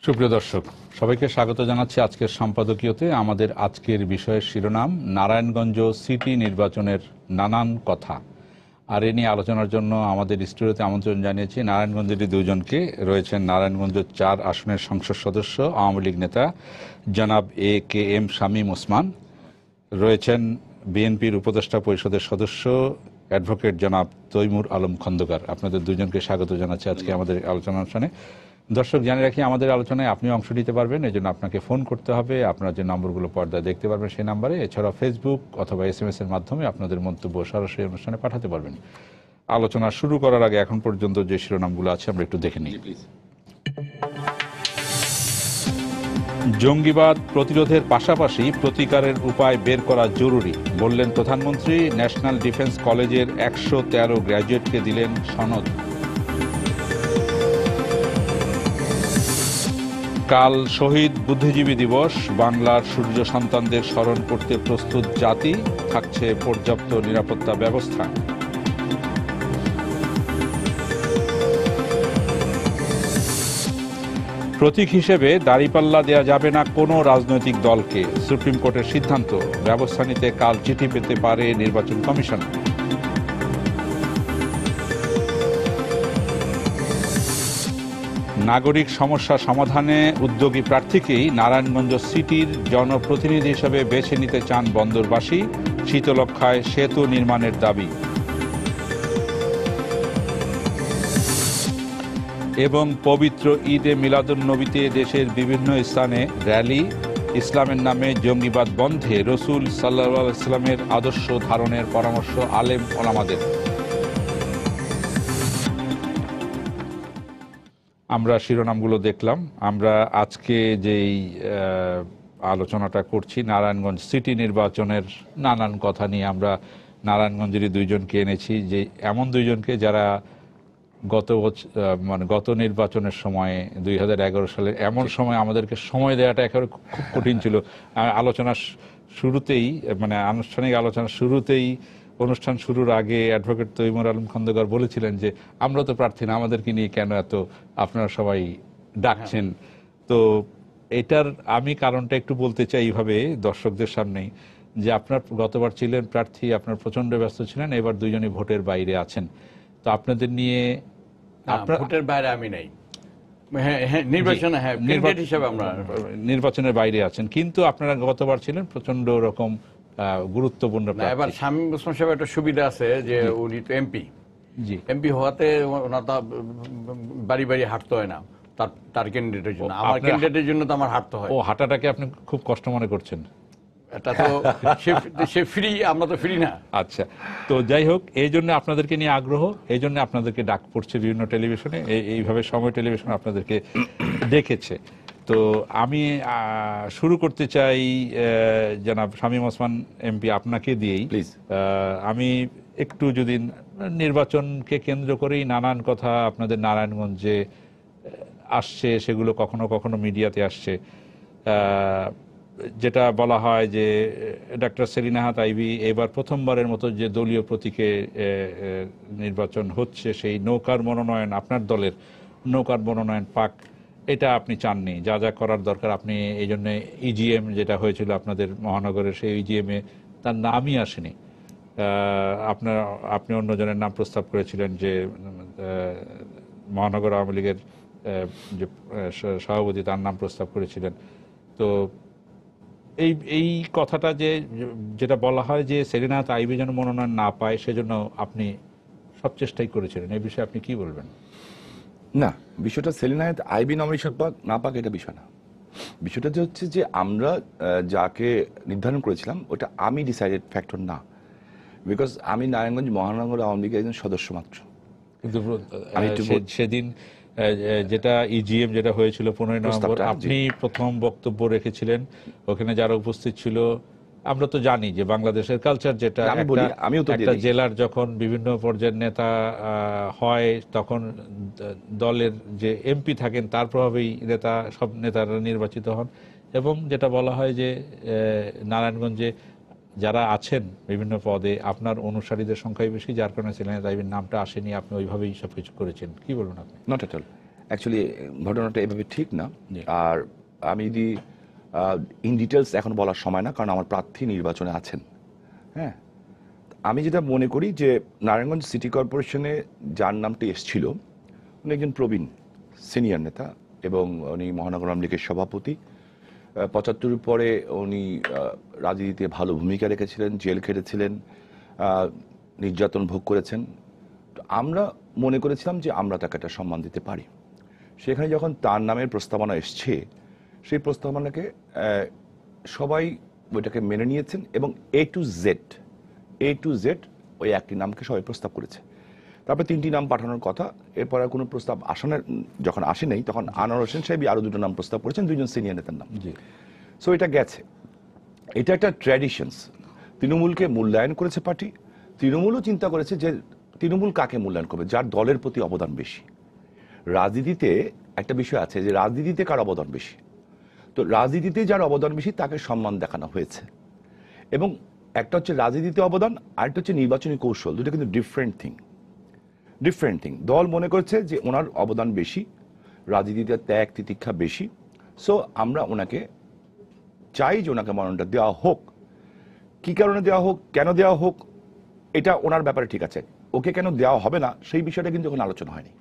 সুপ্রিয় দর্শক, সবাইকে স্বাগত জানাচ্ছি আজকের সম্পাদকীয়তে। আমাদের আজকের বিষয়ের শিরোনাম নারায়ণগঞ্জ সিটি নির্বাচনের নানান কথা। আর এ নিয়ে আলোচনার জন্য আমাদের স্টুডিওতে আমন্ত্রণ জানিয়েছি নারায়ণগঞ্জের দুজনকে। রয়েছেন নারায়ণগঞ্জ ৪ আসনের সংসদ সদস্য আওয়ামী লীগ নেতা জনাব AKM শামীম ওসমান, রয়েছেন বিএনপির উপদেষ্টা পরিষদের সদস্য অ্যাডভোকেট জনাব তৈমুর আলম খন্দকার। আপনাদের দুজনকে স্বাগত জানাচ্ছি আজকে আমাদের আলোচনা অনুষ্ঠানে। দর্শক, জানিয়ে রাখি আমাদের আলোচনায় আপনি অংশ নিতে পারবেন, এই জন্য আপনাকে ফোন করতে হবে। আপনার যে নম্বরগুলো পর্দায় দেখতে পারবেন সেই নাম্বারে, এছাড়াও ফেসবুক অথবা SMS এর মাধ্যমে আপনাদের মন্তব্য সরাসরি অনুষ্ঠানে পাঠাতে পারবেন। আলোচনা শুরু করার আগে এখন পর্যন্ত যে শিরোনামগুলো আছে আমরা একটু দেখে নিই। জঙ্গিবাদ প্রতিরোধের পাশাপাশি প্রতিকারের উপায় বের করা জরুরি বললেন প্রধানমন্ত্রী। ন্যাশনাল ডিফেন্স কলেজের 113 গ্র্যাজুয়েটকে দিলেন সনদ। কাল শহীদ বুদ্ধিজীবী দিবস, বাংলার সূর্য সন্তানদের স্মরণ করতে প্রস্তুত জাতি, থাকছে পর্যাপ্ত নিরাপত্তা ব্যবস্থা। প্রতীক হিসেবে দাঁড়িপাল্লা দেয়া যাবে না কোনো রাজনৈতিক দলকে, সুপ্রিম কোর্টের সিদ্ধান্ত। ব্যবস্থা নিতে কাল চিঠি পেতে পারে নির্বাচন কমিশন। নাগরিক সমস্যা সমাধানে উদ্যোগী প্রার্থীকেই নারায়ণগঞ্জ সিটির জনপ্রতিনিধি হিসেবে বেছে নিতে চান বন্দরবাসী। শীতলক্ষ্যায় সেতু নির্মাণের দাবি। এবং পবিত্র ঈদে মিলাদুন্নবীতে দেশের বিভিন্ন স্থানে র্যালি। ইসলামের নামে জঙ্গিবাদ বন্ধে রসুল সাল্লাল্লাহু আলাইহি ওয়াসাল্লামের আদর্শ ধারণের পরামর্শ আলেম ওলামাদের। আমরা শিরোনামগুলো দেখলাম। আমরা আজকে যেই আলোচনাটা করছি নারায়ণগঞ্জ সিটি নির্বাচনের নানান কথা নিয়ে, আমরা নারায়ণগঞ্জেরই দুইজনকে এনেছি, যে এমন দুইজনকে যারা গত নির্বাচনের সময় 2011 সালের এমন সময় আমাদেরকে সময় দেওয়াটা একেবারে খুব কঠিন ছিল। আলোচনার শুরুতেই, মানে আনুষ্ঠানিক আলোচনার শুরুতেই, অনুষ্ঠান শুরুর আগে অ্যাডভোকেট তৈমুর আলম খন্দকার বলেছিলেন যে আমরা তো প্রার্থী না, আমাদেরকে নিয়ে কেন এত আপনারা সবাই ডাকছেন। তো এটার আমি কারণটা একটু বলতে চাই এইভাবে দর্শকদের সামনেই, যে আপনার গতবার ছিলেন প্রার্থী, আপনার প্রচন্ড ব্যস্ত ছিলেন, এবার দুইজনই ভোটের বাইরে আছেন। তো আপনাদের নিয়ে ভোটের বাইরে আমি নাই, নির্বাচনের বাইরে আছেন, কিন্তু আপনারা গতবার ছিলেন প্রচন্ড রকম গুরুত্বপূর্ণ। এবার শামীম ওসমান সাহেব একটা সুবিধা আছে যে উনি তো এমপি হওয়াতে ওনার তো বাড়ি বাড়ি হাঁটতে হয় না তার ক্যান্ডিডেটের জন্য। আমার ক্যান্ডিডেটের জন্য তো আমার হাঁটতে হয়। ও, হাঁটাটাকে আপনি খুব কষ্ট মনে করছেন? এটা তো সে ফ্রি, আমরা তো ফ্রি না। আচ্ছা, তো যাই হোক, এই জন্য আপনাদেরকে নিয়ে আগ্রহ, এই জন্য আপনাদেরকে ডাক পড়ছে বিভিন্ন টেলিভিশনে, এইভাবে সময় টেলিভিশন আপনাদেরকে ডেকেছে। তো আমি শুরু করতে চাই জনাব শামীম ওসমান MP আপনাকে দিয়েই। আমি একটু, যদি নির্বাচনকে কেন্দ্র করেই নানান কথা আপনাদের নারায়ণগঞ্জে আসছে, সেগুলো কখনো কখনো মিডিয়াতে আসছে, যেটা বলা হয় যে ডক্টর সেলিনা হায়াৎ আইভী এবার প্রথমবারের মতো যে দলীয় প্রতীকে নির্বাচন হচ্ছে, সেই নৌকার মনোনয়ন, আপনার দলের নৌকার মনোনয়ন পাক, এটা আপনি চাননি। যা যা করার দরকার আপনি, এই জন্য EGM যেটা হয়েছিল আপনাদের মহানগরের, সেই EGM-এ তার নামই আসেনি। আপনি অন্যজনের নাম প্রস্তাব করেছিলেন, যে মহানগর আওয়ামী লীগের যে সভাপতি, তার নাম প্রস্তাব করেছিলেন। তো এই কথাটা যেটা বলা হয় যে সেলিনা হায়াৎ আইভী যেন মনোনয়ন না পায়, সেজন্য আপনি সব চেষ্টাই করেছিলেন, এই বিষয়ে আপনি কি বলবেন? না, বিষয়টা সেলিনা হায়াৎ আইভী নমিনেশন না পাক এটা বিষয় না। বিষয়টা হচ্ছে যে আমরা যাকে নির্ধারণ করেছিলাম ওটা আমি ডিসাইডেড ফ্যাক্টর না, বিকজ আমি নারায়ণগঞ্জ মহানগর আওয়ামী লীগের একজন সদস্য মাত্র। কিন্তু সেদিন যেটা EGM যেটা হয়েছিল 15 নভেম্বর, আপনি প্রথম বক্তব্য রেখেছিলেন, ওখানে যারা উপস্থিত ছিল, আমরা তো জানি যে বাংলাদেশের কালচার যেটা, একটা জেলার যখন বিভিন্ন পর্যায়ের নেতা হয়, তখন দলের যে MP থাকেন তার প্রভাবেই সব নেতারা নির্বাচিত হন। এবং যেটা বলা হয় যে নারায়ণগঞ্জে যারা আছেন বিভিন্ন পদে, আপনার অনুসারীদের সংখ্যাই বেশি, যার কারণে সেলিনা হায়াৎ আইভীর নামটা আসেনি, আপনি ওইভাবেই সবকিছু করেছেন। কি বলবেন আপনি? Not at all. অ্যাকচুয়ালি ঘটনাটা এভাবে ঠিক না। আর আমি যদি ইন ডিটেলস এখন বলার সময় না, কারণ আমার প্রার্থী নির্বাচনে আছেন। হ্যাঁ, আমি যেটা মনে করি যে নারায়ণগঞ্জ সিটি কর্পোরেশনে যার নামটি এসেছিল উনি একজন প্রবীণ সিনিয়র নেতা এবং উনি মহানগর আওয়ামী লীগের সভাপতি। ৭৫ পরে উনি রাজনীতিতে ভালো ভূমিকা রেখেছিলেন, জেল খেটেছিলেন, নির্যাতন ভোগ করেছেন। আমরা মনে করেছিলাম যে আমরা তাকে একটা সম্মান দিতে পারি। সেখানে যখন তার নামের প্রস্তাবনা এসছে, সেই প্রস্তাবনাকে সবাই ওইটাকে মেনে নিয়েছেন এবং এ টু জেড ওই একটি নামকে সবাই প্রস্তাব করেছে। তারপরে 3টি নাম পাঠানোর কথা, এরপর আর কোনো প্রস্তাব যখন আসে নাই, তখন আনোয়ার হোসেন সাহেবই আরো 2টো নাম প্রস্তাব করেছেন, 2জন সিনিয়র নেতার নাম। সো এটা গেছে, এটা একটা ট্র্যাডিশনস। তৃণমূলকে মূল্যায়ন করেছে পার্টি, তৃণমূলও চিন্তা করেছে যে তৃণমূল কাকে মূল্যায়ন করবে, যার দলের প্রতি অবদান বেশি। রাজনীতিতে একটা বিষয় আছে যে রাজনীতিতে কার অবদান বেশি, তো রাজনীতিতে যার অবদান বেশি তাকে সম্মান দেখানো হয়েছে। এবং একটা হচ্ছে রাজনীতিতে অবদান, আরেকটা হচ্ছে নির্বাচনী কৌশল, দুটো কিন্তু ডিফারেন্ট থিং। দল মনে করছে যে ওনার অবদান বেশি, রাজনীতিতে ত্যাগ তিতিক্ষা বেশি, সো আমরা ওনাকে চাই যে ওনাকে মনোনয়নটা দেওয়া হোক। কি কারণে দেওয়া হোক, কেন দেওয়া হোক, এটা ওনার ব্যাপারে ঠিক আছে। ওকে কেন দেওয়া হবে না সেই বিষয়টা কিন্তু ওখানে আলোচনা হয়নি।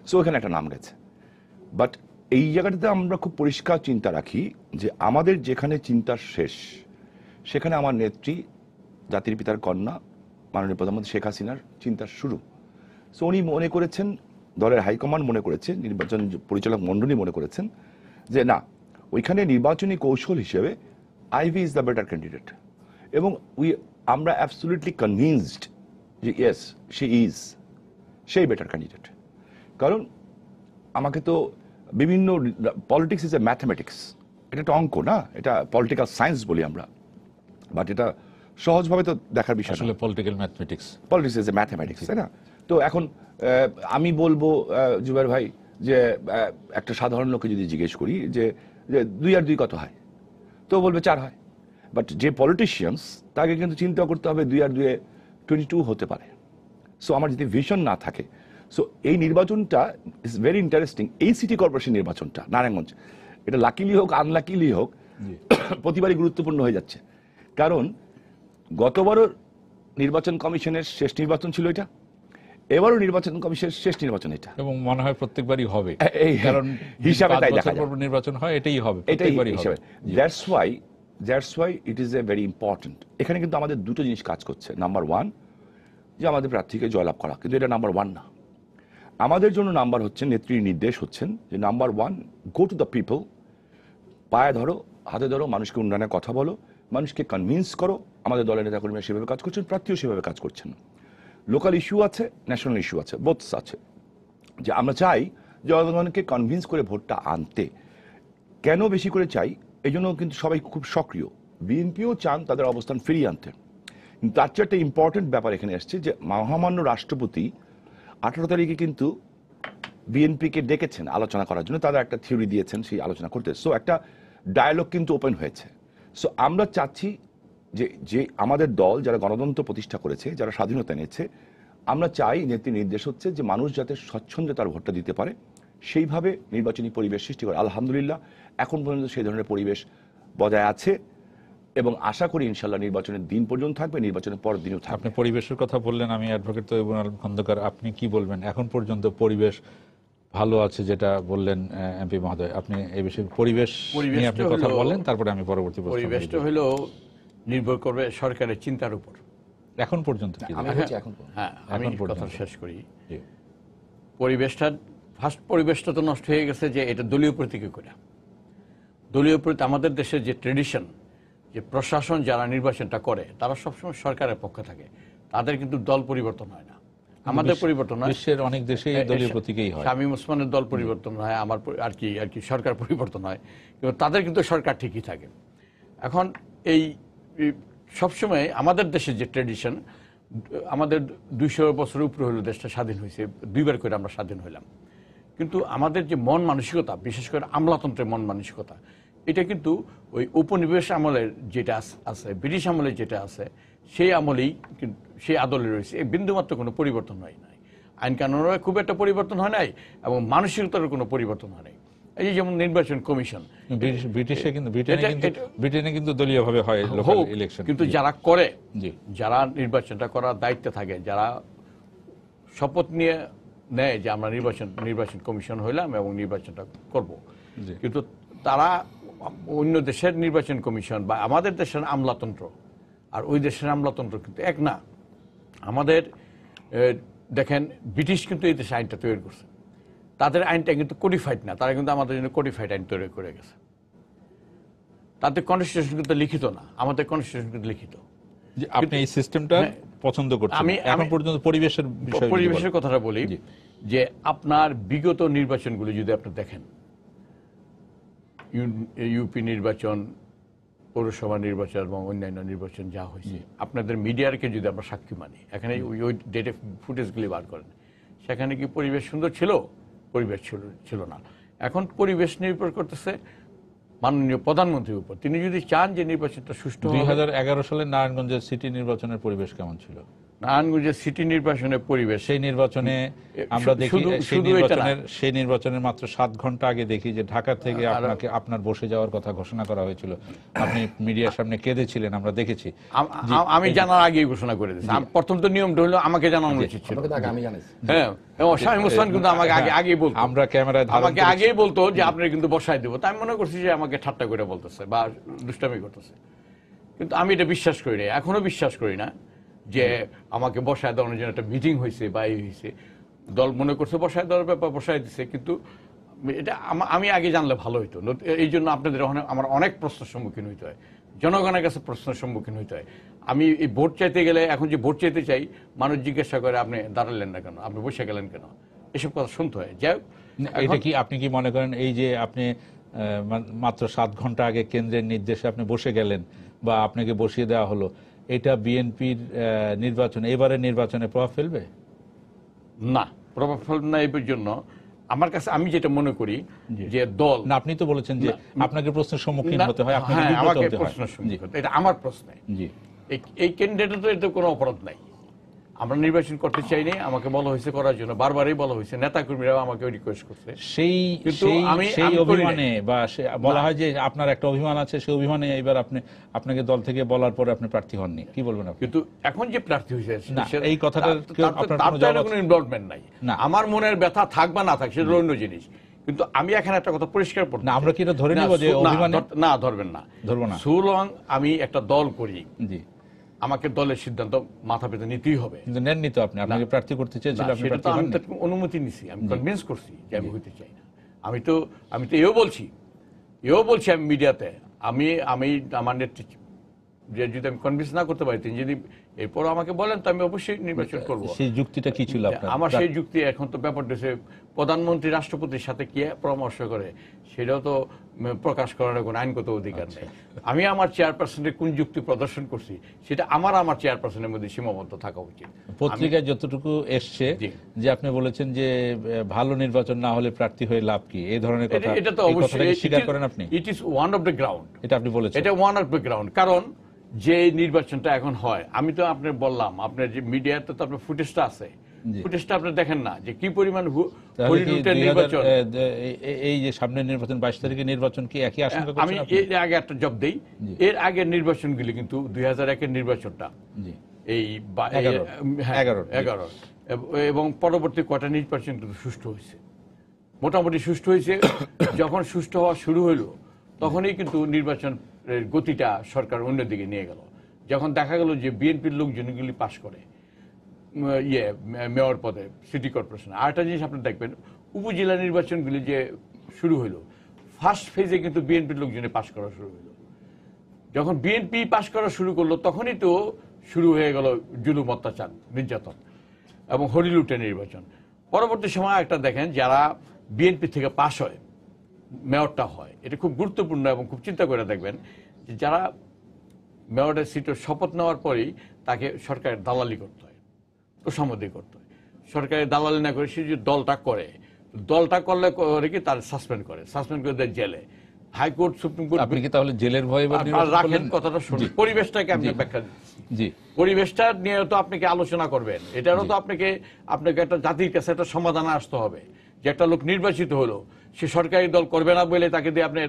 সো ওখানে একটা নাম গেছে। বাট এই জায়গাটাতে আমরা খুব পরিষ্কার চিন্তা রাখি যে আমাদের যেখানে চিন্তার শেষ, সেখানে আমার নেত্রী, জাতির পিতার কন্যা মাননীয় প্রধানমন্ত্রী শেখ হাসিনার চিন্তার শুরু। সো উনি মনে করেছেন, দলের হাইকমান্ড মনে করেছে, নির্বাচন পরিচালক মণ্ডলী মনে করেছেন যে না, ওইখানে নির্বাচনী কৌশল হিসেবে Ivy is the better candidate. এবং আমরা অ্যাবসলিউটলি কনভিন্সড যে ইয়েস সেই বেটার ক্যান্ডিডেট। কারণ আমাকে তো বিভিন্ন পলিটিক্স ইজ এ ম্যাথমেটিক্স, এটা একটা অঙ্ক না, এটা পলিটিক্যাল সায়েন্স বলি আমরা, বাট এটা সহজভাবে তো দেখার বিষয় আসলে political mathematics is a mathematics, তাই না? তো এখন আমি বলবো জুবাইর ভাই যে একটা সাধারণ লোককে যদি জিজ্ঞেস করি যে 2 আর 2 কত হয়, তো বলবে 4 হয়। বাট যে পলিটিশিয়ানস, তাকে কিন্তু চিন্তা করতে হবে 2 আর 2 22 হতে পারে। সো আমার যদি ভিশন না থাকে, সো এই নির্বাচনটা ইজ ভেরি ইন্টারেস্টিং। এই সিটি কর্পোরেশন নির্বাচনটা নারায়ণগঞ্জ, এটা লাকিলি হোক আনলাকিলি হোক, প্রতিবারই গুরুত্বপূর্ণ হয়ে যাচ্ছে। কারণ গতবারও নির্বাচন কমিশনের শেষ নির্বাচন ছিল এটা, এবারও নির্বাচন কমিশনের শেষ নির্বাচন এটা, এবং মনে হয় প্রত্যেকবারই হবে, কারণ হিসাবে তাই দেখা যায় নির্বাচন হয়, এটাই হবে, এটাই হিসাবে। That's why it is a very important. এখানে কিন্তু আমাদের 2টো জিনিস কাজ করছে। নাম্বার 1, যে আমাদের প্রার্থীকে জয়লাভ করা, কিন্তু এটা নাম্বার 1 না। আমাদের জন্য নাম্বার হচ্ছে, নেত্রীর নির্দেশ হচ্ছেন যে number 1, go to the people, পায়ে ধরো, হাতে ধরো, মানুষকে উন্নয়নের কথা বলো, মানুষকে কনভিন্স করো। আমাদের দলের নেতাকর্মীরা সেভাবে কাজ করছেন, প্রার্থীও সেভাবে কাজ করছেন। লোকাল ইস্যু আছে, ন্যাশনাল ইস্যু আছে, বোথস আছে, যে আমরা চাই জনগণকে কনভিন্স করে ভোটটা আনতে। কেন বেশি করে চাই, এই জন্য কিন্তু সবাই খুব সক্রিয়। বিএনপিও চান তাদের অবস্থান ফিরিয়ে আনতে। কিন্তু তার চেয়ে একটা ইম্পর্টেন্ট ব্যাপার এখানে আসছে যে মহামান্য রাষ্ট্রপতি 18 তারিখে কিন্তু বিএনপিকে ডেকেছেন আলোচনা করার জন্য, তারা একটা থিওরি দিয়েছেন সেই আলোচনা করতে। সো একটা ডায়ালগ কিন্তু ওপেন হয়েছে। সো আমরা চাচ্ছি যে আমাদের দল যারা গণতন্ত্র প্রতিষ্ঠা করেছে, যারা স্বাধীনতা এনেছে, আমরা চাই, নেত্রীর নির্দেশ হচ্ছে যে মানুষ যাতে স্বচ্ছন্দে তার ভোটটা দিতে পারে, সেইভাবে নির্বাচনী পরিবেশ সৃষ্টি করে। আলহামদুলিল্লাহ এখন পর্যন্ত সেই ধরনের পরিবেশ বজায় আছে এবং আশা করি ইনশাল্লাহ নির্বাচনের দিন পর্যন্ত থাকবে, নির্বাচনের পরের দিনও থাকবে। আপনি পরিবেশের কথা বললেন, আমি অ্যাডভোকেট তৈয়বুল আলম খন্দকার, আপনি কি বলবেন? এখন পর্যন্ত পরিবেশ ভালো আছে যেটা বললেন এমপি মহোদয়, আপনি এই বিষয়ে পরিবেশ নিয়ে আপনি কথা বলেন, তারপরে আমি পরবর্তী প্রশ্ন। পরিবেশটা হলো নির্ভর করবে সরকারের চিন্তার উপর। এখন পর্যন্ত আমি কথা শেষ করি। পরিবেশটা তো নষ্ট হয়ে গেছে যে এটা দলীয় প্রতীকে করে। দলীয় প্রতীক, আমাদের দেশের যে ট্রেডিশন, যে প্রশাসন যারা নির্বাচনটা করে তারা সবসময় সরকারের পক্ষে থাকে, তাদের কিন্তু দল পরিবর্তন হয় না। আমাদের পরিবর্তন হয়, বিশ্বের অনেক দেশেই দলীয় প্রতীকেই হয়। শামীম ওসমানের দল পরিবর্তন হয়, আমার আর কি সরকার পরিবর্তন হয়, কিন্তু তাদের কিন্তু সরকার ঠিকই থাকে। এখন এই সবসময় আমাদের দেশের যে ট্রেডিশন, আমাদের 200 বছরের উপরে হলো দেশটা স্বাধীন হয়েছে, 2বার করে আমরা স্বাধীন হইলাম, কিন্তু আমাদের যে মন মানসিকতা, বিশেষ করে আমলাতন্ত্রের মন মানসিকতা, এটা কিন্তু ওই উপনিবেশ আমলের যেটা আছে, ব্রিটিশ আমলের যেটা আছে, সেই আমলেই কিন্তু সেই আদলে রয়েছে, বিন্দুমাত্র কোনো পরিবর্তন হয় নাই। আইন কানুনের খুব একটা পরিবর্তন হয় নাই এবং মানসিকতার কোনো পরিবর্তন হয় নাই। এই যে যেমন নির্বাচন কমিশন, ব্রিটেনে কিন্তু দলীয়ভাবে হয় লোকাল ইলেকশন, কিন্তু যারা করে, যারা নির্বাচনটা করার দায়িত্বে থাকে, যারা শপথ নিয়ে নেয় যে আমরা নির্বাচন কমিশন হইলাম এবং নির্বাচনটা করব, কিন্তু তারা অন্য দেশের নির্বাচন কমিশন বা আমাদের দেশের আমলাতন্ত্র আর ওই দেশের আমলাতন্ত্র কিন্তু এক না। আমাদের দেখেন ব্রিটিশ কিন্তু এই দেশে আইনটা তৈরি করছে, তাদের আইনটা কিন্তু কোডিফাইড না, তারা কিন্তু আমাদের জন্য কোডিফাইড আইন তৈরি করে গেছে। তাদের কনস্টিটিউশন কিন্তু লিখিত না, আমাদের কনস্টিটিউশন কিন্তু লিখিত। আপনি এই সিস্টেমটা পছন্দ করছেন। এখন পর্যন্ত পরিবেশের কথাটা বলি যে আপনার বিগত নির্বাচনগুলো যদি আপনি দেখেন, ইউপি নির্বাচন, পৌরসভা নির্বাচন এবং অন্যান্য নির্বাচন যা হয়েছে, আপনাদের মিডিয়ারকে যদি আমরা সাক্ষী মানি, এখানে ওই ডেটা ফুটেজগুলি বার করেন, সেখানে কি পরিবেশ সুন্দর ছিল? পরিবেশ ছিল না। এখন পরিবেশ নির্ভর করতেছে মাননীয় প্রধানমন্ত্রীর উপর। তিনি যদি চান যে নির্বাচনটা সুষ্ঠু হবে। 2011 সালে নারায়ণগঞ্জের সিটি নির্বাচনের পরিবেশ কেমন ছিল? নারায়ণগঞ্জের সিটি নির্বাচনের পরিবেশ, সেই নির্বাচনে আমরা দেখি সেই নির্বাচনের মাত্র 7 ঘন্টা আগে দেখি যে ঢাকা থেকে আপনার বসে যাওয়ার কথা ঘোষণা করা হয়েছিল। আপনি মিডিয়ার সামনে কেঁদেছিলেন, আমরা দেখেছি। আমি জানার আগেই ঘোষণা করে দিয়েছি। প্রথম তো নিয়মটা হলো আমাকে জানানো উচিত ছিল। হ্যাঁ, শামীম ওসমান কিন্তু আমাকে আগেই বলতো, আমরা ক্যামেরায় আমাকে আগেই বলতো যে আপনারা কিন্তু বসায় দেবো। তাই আমি মনে করছি যে আমাকে ঠাট্টা করে বলতেছে বা দুষ্টামি করতেছে, কিন্তু আমি এটা বিশ্বাস করি না, এখনো বিশ্বাস করি না যে আমাকে বসায় দেওয়ার জন্য একটা মিটিং হয়েছে বা এই হয়েছে। দল মনে করছে বসায় দেওয়ার ব্যাপার, বসায় দিচ্ছে, কিন্তু এটা আমি আগে জানলে ভালো হইতো। এই জন্য আপনাদের আমার অনেক প্রশ্নের সম্মুখীন হইতে হয়, জনগণের কাছে প্রশ্নের সম্মুখীন হইতে হয়। আমি এই ভোট চাইতে গেলে, এখন যে ভোট চাইতে চাই, মানুষ জিজ্ঞাসা করে আপনি দাঁড়ালেন না কেন, আপনি বসে গেলেন কেন, এসব কথা শুনতে হয়। যাই হোক, এটা কি আপনি কি মনে করেন এই যে আপনি মাত্র 7 ঘন্টা আগে কেন্দ্রের নির্দেশে আপনি বসে গেলেন বা আপনাকে বসিয়ে দেওয়া হলো, এটা বিএনপির নির্বাচন, এবারের নির্বাচনে প্রভাব ফেলবে? না, প্রভাব ফেলবে না। এই জন্য আমার কাছে আমি যেটা মনে করি যে দল, না আপনি তো বলেছেন যে আপনাকে প্রশ্নের সম্মুখীন হতে হয়, আমাকে প্রশ্নের সম্মুখীন হতে, এটা আমার প্রশ্ন। এই ক্যান্ডিডেট তো এতে কোনো অপরাধ নাই। আমরা নির্বাচন করতে চাইনি, আমাকে বলা হয়েছে করার জন্য, বারবারই বলা হয়েছে, নেতাকর্মীরাও আমাকে রিকোয়েস্ট করছে। সেই অভিমানে বা বলা হয় যে আপনার একটা অভিমান আছে, সেই অভিমানে এবার আপনাকে দল থেকে বলার পরে আপনি প্রার্থী হননি, কি বলবেন আপনি? কিন্তু এখন যে প্রার্থী হয়েছে এই কথাটার কোনো ইনভলভমেন্ট নাই। আমার মনের ব্যথা থাক বা না থাক, সেটা অন্য জিনিস। কিন্তু আমি এখানে একটা কথা পরিষ্কার করতে, না আমরা কি এটা ধরে নেব যে অভিমান? না, ধরবেন না, ধরবো না। সুলং আমি একটা দল করি, আমাকে দলের সিদ্ধান্ত মাথা পেতে নিতেই হবে। কিন্তু নেননি তো আপনি, আপনাকে প্রার্থী করতে চেয়েছিলেন, আপনি প্রার্থী হননি। আমি অনুমতি নিছি, আমি কনভিন্স করছি যে আমি হইতে চাই না। আমি তো এও বলছি আমি মিডিয়াতে, আমি আমার নেতৃত্ব যে যদি আমি কনভিন্স না করতে পারি, তিনি যদি এরপর আমাকে বলেন, তো আমি অবশ্যই নির্বাচন করব। সেই যুক্তিটা কি ছিল আপনার? আমার সেই যুক্তি, এখন তো ব্যাপারটা প্রধানমন্ত্রী রাষ্ট্রপতির সাথে কি পরামর্শ করে সেটাও তো প্রকাশ করার কোনো আইনগত অধিকার নেই। আমি আমার চেয়ারপারসনের কোন যুক্তি প্রদর্শন করছি সেটা আমার চেয়ারপারসনের মধ্যে সীমাবদ্ধ থাকা উচিত। পত্রিকায় যতটুকু এসছে যে আপনি বলেছেন যে ভালো নির্বাচন না হলে প্রার্থী হয়ে লাভ কি, এই ধরনের কথা, এটা তো অবশ্যই স্বীকার করেন আপনি? It is one of the ground, এটা আপনি বলেছেন, এটা ওয়ান অফ দ্য গ্রাউন্ড। কারণ যে নির্বাচনটা এখন হয়, আমি তো আপনার বললাম, আপনার যে মিডিয়াতে তো আপনার ফুটেজটা আছে, ফুটেজটা আপনি দেখেন না যে কি পরিমাণ নির্বাচন। এই যে সামনের নির্বাচন 22 তারিখে নির্বাচন কি একই আশঙ্কা করছেন? আমি এর আগে একটা জব দেই, এর আগের নির্বাচনগুলি কিন্তু 2001-এর নির্বাচনটা, এই 11 এবং পরবর্তী কটা নির্বাচন কিন্তু সুষ্ঠু হয়েছে, মোটামুটি সুষ্ঠু হয়েছে। যখন সুষ্ঠু হওয়া শুরু হলো, তখনই কিন্তু নির্বাচন গতিটা সরকার অন্যদিকে নিয়ে গেল। যখন দেখা গেল যে বিএনপির লোকজনগুলি পাশ করে মেয়র পদে, সিটি কর্পোরেশন। আর একটা জিনিস আপনি দেখবেন, উপজেলা নির্বাচনগুলি যে শুরু হলো, ফার্স্ট ফেজে কিন্তু বিএনপির লোকজনে পাশ করা শুরু হলো। যখন বিএনপি পাশ করা শুরু করলো, তখনই তো শুরু হয়ে গেল জুলুম, অত্যাচার, নির্যাতন এবং হরিলুটে নির্বাচন। পরবর্তী সময় একটা দেখেন, যারা বিএনপি থেকে পাশ হয়, মেয়রটা হয়, এটা খুব গুরুত্বপূর্ণ এবং খুব চিন্তা করে দেখবেন যে যারা মেয়রের সিটের শপথ নেওয়ার পরেই তাকে সরকারের দালালি করতে হয়, তোষামোদি করতে হয়। সরকারের দালালি না করে সে যে দলটা করলে কি তার সাসপেন্ড করে দেয় জেলে। High court, supreme court. আপনি কি তাহলে জেলের ভয়ে রাখেন, কথাটা শুনুন, পরিবেশটাকে আপনি ব্যাখ্যা জি। পরিবেশটা নিয়ে তো আপনাকে আলোচনা করবেন, এটারও তো আপনাকে একটা জাতির কাছে একটা সমাধানে আসতে হবে যে একটা লোক নির্বাচিত হলো, সে সরকারি দল করবে না বলে তাকে দিয়ে আপনি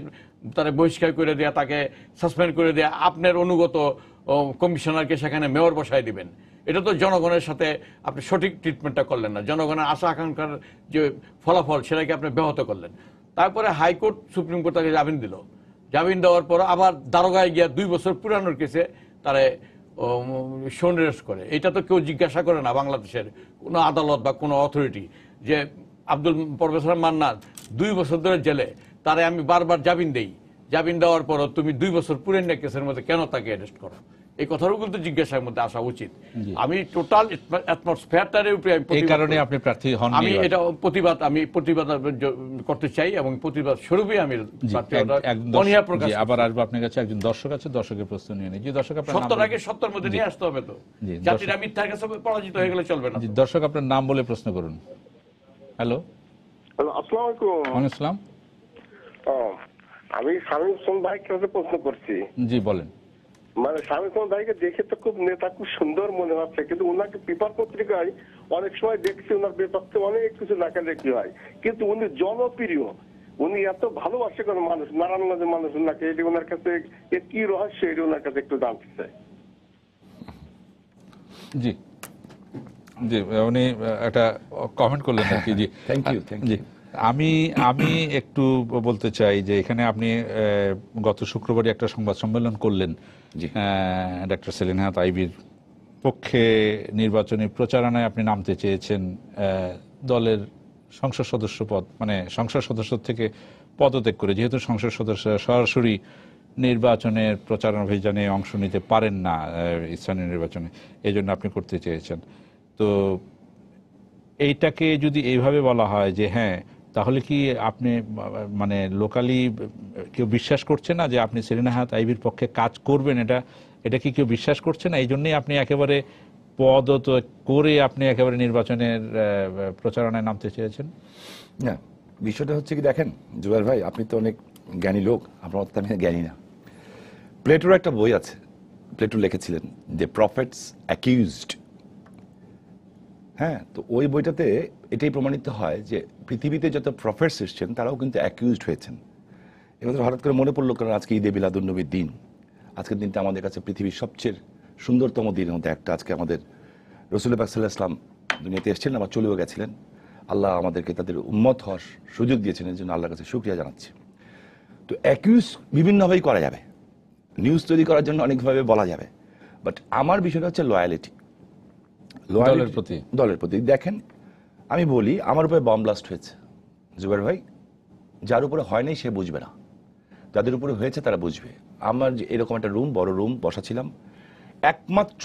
তারা বহিষ্কার করে দেয়া, তাকে সাসপেন্ড করে দেয়া, আপনার অনুগত কমিশনারকে সেখানে মেয়র বসায় দিবেন। এটা তো জনগণের সাথে আপনি সঠিক ট্রিটমেন্টটা করলেন না, জনগণের আশা আকাঙ্ক্ষার যে ফলাফল সেটাকে আপনি ব্যাহত করলেন। তারপরে হাইকোর্ট সুপ্রিম কোর্ট তাকে জামিন দিল, জামিন দেওয়ার পর আবার দারোগায় গিয়া 2 বছর পুরানোর কেসে তারা সন্নিবেশ করে। এটা তো কেউ জিজ্ঞাসা করে না বাংলাদেশের কোনো আদালত বা কোনো অথরিটি যে আব্দুল প্রফেসর মান্নান 2 বছর ধরে জেলে, তারে আমি বারবার জামিন দেই, জামিন দেওয়ার পরও তুমি 2 বছর পুরানো কেসের মধ্যে কেন তাকে অ্যারেস্ট করো? এই কথারও কিন্তু জিজ্ঞাসার মধ্যে আসা উচিত। আমি টোটাল অ্যাটমসফিয়ারটার উপরে এই কারণে আপনি প্রার্থী হন। আমি এটা প্রতিবাদ করতে চাই এবং প্রতিবাদ স্বরূপই আমি অনীহা প্রকাশ করছি। আবার আসবো আপনার কাছে, একজন দর্শক আছে, দর্শকের প্রশ্ন নিয়ে নিই। জি দর্শক, আপনার নাম? সত্যটাকে সত্যের মধ্যে নিয়ে আসতে হবে তো, জাতিরা মিথ্যার কাছে পরাজিত হয়ে গেলে চলবে না। জি দর্শক, আপনার নাম বলে প্রশ্ন করুন। হ্যালো। হ্যালো, আসসালামু আলাইকুম। ওয়ালাইকুম আসসালাম। আমি শামীম হোসেন ভাইকে কাছে প্রশ্ন করছি। জি বলেন। মানে শামীম হোসেন ভাইকে দেখে তো খুব নেতা, খুব সুন্দর মনে হচ্ছে, কিন্তু ওনাকে পেপার পত্রিকায় অনেক সময় দেখছি ওনার ব্যাপারে অনেক কিছু লেখালেখি হয়, কিন্তু উনি জনপ্রিয়, উনি এত ভালোবাসে কোনো মানুষ, নারায়ণগঞ্জের মানুষ ওনাকে, এটি ওনার কাছে কি রহস্য, এটি ওনার কাছে একটু জানতে চাই। জি জি, উনি একটা কমেন্ট করলেন আর কি। জি থ্যাংক ইউ। জি, আমি একটু বলতে চাই যে এখানে আপনি গত শুক্রবারই একটা সংবাদ সম্মেলন করলেন ডক্টর সেলিনা হায়াৎ আইভীর পক্ষে নির্বাচনী প্রচারণায় আপনি নামতে চেয়েছেন, দলের সংসদ সদস্য পদ, মানে সংসদ সদস্য থেকে পদত্যাগ করে, যেহেতু সংসদ সদস্য সরাসরি নির্বাচনের প্রচারণা অভিযানে অংশ নিতে পারেন না স্থানীয় নির্বাচনে, এই জন্য আপনি করতে চেয়েছেন। তো এইটাকে যদি এইভাবে বলা হয় যে হ্যাঁ, তাহলে কি আপনি মানে লোকালি কেউ বিশ্বাস করছে না যে আপনি সেলিনা হায়াৎ আইভীর পক্ষে কাজ করবেন? এটা কি কেউ বিশ্বাস করছে না? এই জন্যই আপনি একেবারে পদত্যাগ করে আপনি একেবারে নির্বাচনের প্রচারণায় নামতে চেয়েছেন? না, বিষয়টা হচ্ছে কি, দেখেন জুয়েল ভাই, আপনি তো অনেক জ্ঞানী লোক, আপনার মতো আমি জ্ঞানী না। প্লেটোর একটা বই আছে, প্লেটো লিখেছিলেন যে প্রফেটস অ্যাকিউজড। হ্যাঁ, তো ওই বইটাতে এটাই প্রমাণিত হয় যে পৃথিবীতে যত প্রফেটস এসছেন তারাও কিন্তু অ্যাকিউজড হয়েছেন। এবার হঠাৎ করে মনে পড়লো, কারণ আজকে ঈদে মিলাদুন্নবীর দিন, আজকের দিনটা আমাদের কাছে পৃথিবীর সবচেয়ে সুন্দরতম দিনের মধ্যে একটা। আজকে আমাদের রসুল পাক সাল্লাল্লাহু আলাইহি ওয়াসাল্লাম দুনিয়াতে এসেছিলেন, আবার চলেও গেছিলেন। আল্লাহ আমাদেরকে তাদের উম্মত হওয়ার সুযোগ দিয়েছেন, এর জন্য আল্লাহর কাছে শুকরিয়া জানাচ্ছি। তো অ্যাকিউজ বিভিন্নভাবেই করা যাবে, নিউজ তৈরি করার জন্য অনেকভাবে বলা যাবে, বাট আমার বিষয়টা হচ্ছে লয়ালিটি, দলের প্রতি। দেখেন, আমি বলি আমার উপরে বম ব্লাস্ট হয়েছে, জুবাইর ভাই, যার উপরে হয়নি সে বুঝবে না, যাদের উপরে হয়েছে তারা বুঝবে। আমার যে এরকম একটা রুম, বড় রুম বসা ছিলাম, একমাত্র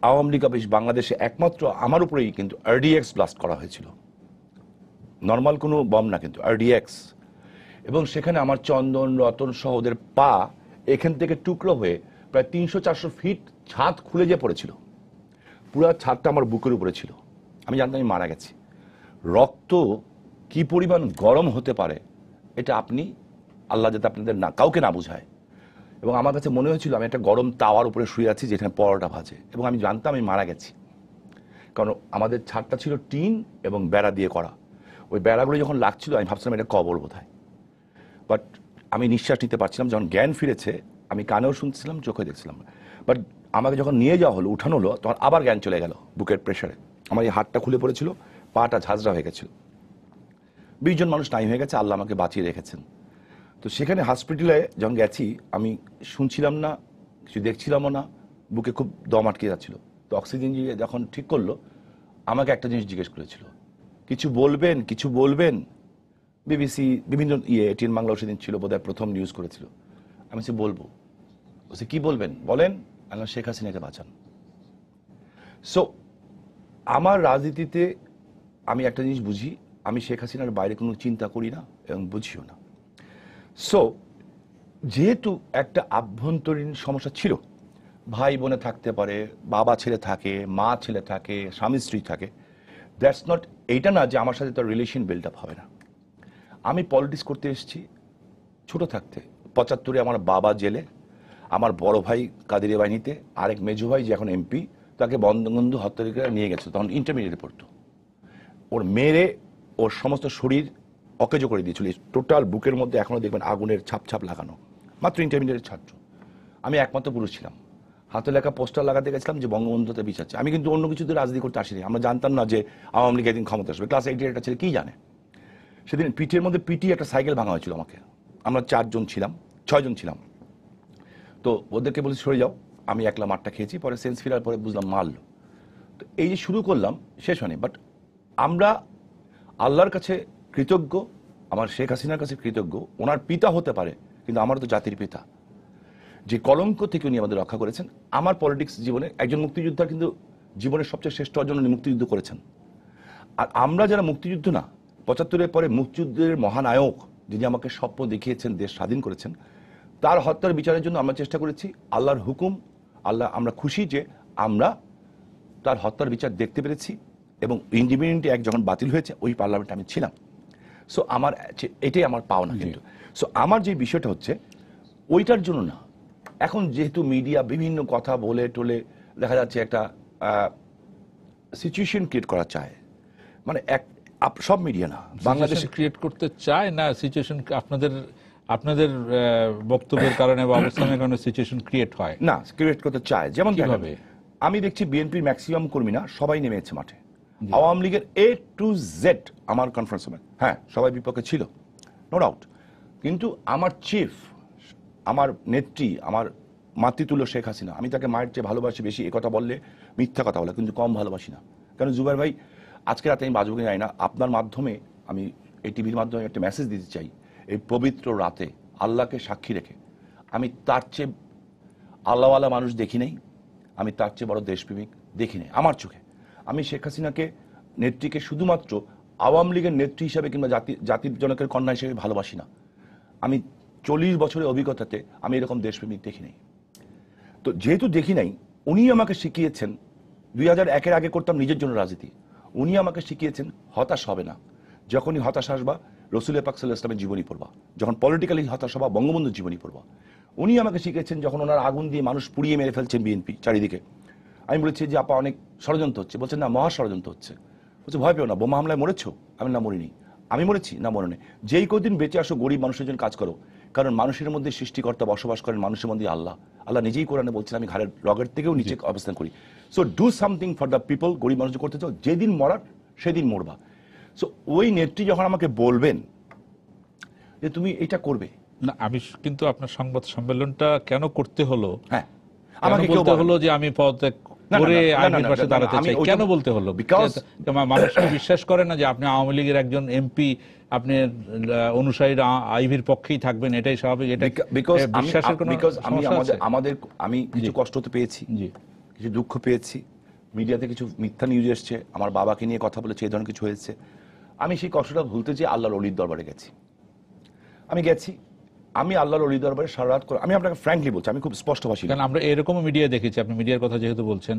আওয়ামী লীগ অফিস বাংলাদেশে একমাত্র আমার উপরেই কিন্তু আরডিএক্স ব্লাস্ট করা হয়েছিল, নর্মাল কোনো বম না, কিন্তু আরডিএক্স। এবং সেখানে আমার চন্দন রতন সহ ওদের পা এখান থেকে টুকরো হয়ে প্রায় 300-400 ফিট ছাদ খুলে যে পড়েছিল, পুরো ছাদটা আমার বুকের উপরে ছিল। আমি জানতাম আমি মারা গেছি। রক্ত কি পরিমাণ গরম হতে পারে এটা আপনি, আল্লাহ যাতে আপনাদের না কাউকে না বুঝায়। এবং আমার কাছে মনে হয়েছিল আমি একটা গরম তাওয়ার উপরে শুয়ে আছি যেখানে পরোটা ভাজে, এবং আমি জানতাম আমি মারা গেছি, কারণ আমাদের ছাদটা ছিল টিন এবং বেড়া দিয়ে করা। ওই বেড়াগুলো যখন লাগছিল আমি ভাবছিলাম এটা কবর বোধহয়, বাট আমি নিঃশ্বাস নিতে পারছিলাম। যখন জ্ঞান ফিরেছে আমি কানেও শুনছিলাম, চোখে দেখছিলাম, বাট আমাকে যখন নিয়ে যাওয়া হলো, উঠানো হলো, তখন আবার জ্ঞান চলে গেল বুকের প্রেশারে। আমার এই হাতটা খুলে পড়েছিল, পাটা ঝাঁঝরা হয়ে গেছিল। 20 জন মানুষ নাই হয়ে গেছে, আল্লাহ আমাকে বাঁচিয়ে রেখেছেন। তো সেখানে হসপিটালে যখন গেছি আমি শুনছিলাম না, কিছু দেখছিলামও না, বুকে খুব দম আটকে যাচ্ছিল। তো অক্সিজেন যখন ঠিক করলো, আমাকে একটা জিনিস জিজ্ঞেস করেছিল, কিছু বলবেন, কিছু বলবেন? বিবিসি বিভিন্ন এটিএন বাংলাও সেদিন ছিল, বোধহয় প্রথম নিউজ করেছিল। আমি সে বলবো, বলছে কি বলবেন বলেন? আমি শেখ হাসিনাকে বাঁচান। সো আমার রাজনীতিতে আমি একটা জিনিস বুঝি, আমি শেখ হাসিনার বাইরে কোনো চিন্তা করি না এবং বুঝিও না। সো যেহেতু একটা আভ্যন্তরীণ সমস্যা ছিল, ভাই বোনে থাকতে পারে, বাবা ছেলে থাকে, মা ছেলে থাকে, স্বামী স্ত্রী থাকে, দ্যাটস নট, এইটা না যে আমার সাথে তার রিলেশন বিল্ড আপ হবে না। আমি পলিটিক্স করতে এসেছি ছোট থাকতে। 75-এ আমার বাবা জেলে, আমার বড় ভাই কাদেরিয়া বাহিনীতে, আরেক মেজো ভাই যে এখন এমপি, তাকে বঙ্গবন্ধু হত্যাকারীরা নিয়ে গেছে, তখন ইন্টারমিডিয়েটে পড়তো। ওর মেরে ওর সমস্ত শরীর অকেজো করে দিয়েছিল, টোটাল বুকের মধ্যে এখনো দেখবেন আগুনের ছাপ ছাপ লাগানো, মাত্র ইন্টারমিডিয়েটের ছাত্র। আমি একমাত্র পুরুষ ছিলাম, হাতে লেখা পোস্টার লাগাতে গেছিলাম যে বঙ্গবন্ধুতে বিচারছে। আমি কিন্তু অন্য কিছুতে রাজনীতি করতে আসিনি, আমরা জানতাম না যে আওয়ামী লীগ একদিন ক্ষমতা আসবে। ক্লাস 8-এর একটা ছেলে কি জানে। সেদিন পিঠের মধ্যে একটা সাইকেল ভাঙা হয়েছিল আমাকে, আমরা 6 জন ছিলাম। তো ওদেরকে বলেছি সরে যাও, আমি একলা মারটা খেয়েছি, পরে সেন্স ফিরার পরে বুঝলাম মারলো। তো এই যে শুরু করলাম, শেষ হয়নি। বাট আমরা আল্লাহর কাছে কৃতজ্ঞ, আমার শেখ হাসিনার কাছে কৃতজ্ঞ। ওনার পিতা হতে পারে, কিন্তু আমার তো জাতির পিতা, যে কলঙ্ক থেকে উনি আমাদের রক্ষা করেছেন। আমার পলিটিক্স জীবনে একজন মুক্তিযোদ্ধার কিন্তু জীবনের সবচেয়ে শ্রেষ্ঠ অর্জন উনি মুক্তিযুদ্ধ করেছেন। আর আমরা যারা মুক্তিযুদ্ধ না, 75-এর পরে মুক্তিযুদ্ধের মহানায়ক যিনি আমাকে স্বপ্ন দেখিয়েছেন, দেশ স্বাধীন করেছেন, তার হত্যার বিচারের জন্য আমরা চেষ্টা করেছি। আল্লাহর হুকুম, আমরা খুশি যে আমরা তার হত্যার বিচার দেখতে পেরেছি, এবং ইন্ডিপেন্ডেন্ট অ্যাক্ট যখন বাতিল হয়েছে ওই পার্লামেন্টে আমি ছিলাম। সো এটাই আমার পাওনা। কিন্তু সো আমার যে বিষয়টা হচ্ছে ওইটার জন্য না, এখন যেহেতু মিডিয়া বিভিন্ন কথা বলে টোলে দেখা যাচ্ছে একটা সিচুয়েশন ক্রিয়েট করা চায়, মানে সব মিডিয়া না, বাংলাদেশে ক্রিয়েট করতে চায় না সিচুয়েশন। আপনাদের বক্তব্যের কারণে বা অবস্থানের কারণে সিচুয়েশন ক্রিয়েট হয় না, ক্রিয়েট করতে চায়। যেমন কিভাবে? আমি দেখছি বিএনপির ম্যাক্সিমাম কর্মী না, সবাই নেমেছে মাঠে। আওয়ামী লীগের A to Z আমার কনফারেন্স রুমে, হ্যাঁ সবাই বিপক্ষে ছিল, নো ডাউট। কিন্তু আমার চিফ, আমার নেত্রী, আমার মাতৃতুল্য শেখ হাসিনা, আমি তাকে মায়ের চেয়ে ভালোবাসি বেশি, এ কথা বললে মিথ্যা কথা বলে, কিন্তু কম ভালোবাসি না। কারণ জুবাইর ভাই, আজকে রাতে আমি বাজবো কিনা জানি না, আপনার মাধ্যমে আমি এই টিভির মাধ্যমে একটা মেসেজ দিতে চাই। এই পবিত্র রাতে আল্লাহকে সাক্ষী রেখে আমি তার চেয়ে আল্লাহওয়ালা মানুষ দেখি নাই, আমি তার চেয়ে বড় দেশপ্রেমিক দেখি নাই আমার চোখে। আমি শেখ হাসিনাকে, নেত্রীকে শুধুমাত্র আওয়ামী লীগের নেত্রী হিসাবে কিংবা জাতির জনকের কন্যা হিসেবে ভালোবাসি না। আমি 40 বছরের অভিজ্ঞতাতে আমি এরকম দেশপ্রেমিক দেখি নাই। তো যেহেতু দেখি নাই, উনি আমাকে শিখিয়েছেন, 2001-এর আগে করতাম নিজের জন্য রাজনীতি, উনি আমাকে শিখিয়েছেন হতাশ হবে না। যখনই হতাশ আসবা রসুল পাক সাল্লাল্লাহু আলাইহি ওয়াসাল্লামের জীবনী পড়বা, যখন পলিটিক্যালি হতাশ হবা বঙ্গবন্ধুর জীবনী পড়বা। উনি আমাকে শিখিয়েছেন যখন ওনার আগুন দিয়ে মানুষ পুড়িয়ে মেরে ফেলছেন বিএনপি চারিদিকে, আমি বলেছি যে আপা অনেক ষড়যন্ত্র হচ্ছে, বলছেন না মহা ষড়যন্ত্র হচ্ছে। বলছে ভয় পেও না, বোমা হামলায় মরেছো? আমি না মরিনি। আমি মরেছি? না মরে নেই। যেই কদিন বেঁচে আসো গরিব মানুষের জন্য কাজ করো, কারণ মানুষের মধ্যে সৃষ্টিকর্তা বসবাস করেন, মানুষের মধ্যে আল্লাহ। আল্লাহ নিজেই কোরআনে বলছেন আমি ঘাড়ের রগের থেকেও নিচে অবস্থান করি। So do something for the people. গরিব মানুষ করতে চাও, যেদিন মরার সেদিন মরবা। সো ওই নেত্রী যখন আমাকে বলবেন যে তুমি এটা করবে না, আমি কিন্তু আপনার সংবাদ সম্মেলনটা কেন করতে হলো, হ্যাঁ আমাকে বলতে হলো যে আমি পদত্যাগ করে আইনের পাশে দাঁড়াতে চাই, কেন বলতে হলো? মানুষ বিশ্বাস করে না যে আপনি আওয়ামী লীগের একজন এমপি, আপনি অনুসারীরা আইভির পক্ষেই থাকবেন, এটাই স্বাভাবিক। এটা বিশ্বাসের কোনো আমি কিছু কষ্ট তো পেয়েছি, কিছু দুঃখ পেয়েছি, মিডিয়াতে কিছু মিথ্যা নিউজ এসছে, আমার বাবাকে নিয়ে কথা বলেছে, এই ধরনের কিছু হয়েছে। আমি সেই কষ্টটা ভুলতে চেয়ে আল্লাহর ওলির দরবারে গেছি। আমি আল্লাহর ওলির দরবারে সারা রাত করে, আমি আপনাকে ফ্র্যাঙ্কলি বলছি, আমি খুব স্পষ্ট ভাষী, কারণ আমরা এরকমও মিডিয়া দেখেছি, আপনি মিডিয়ার কথা যেহেতু বলছেন,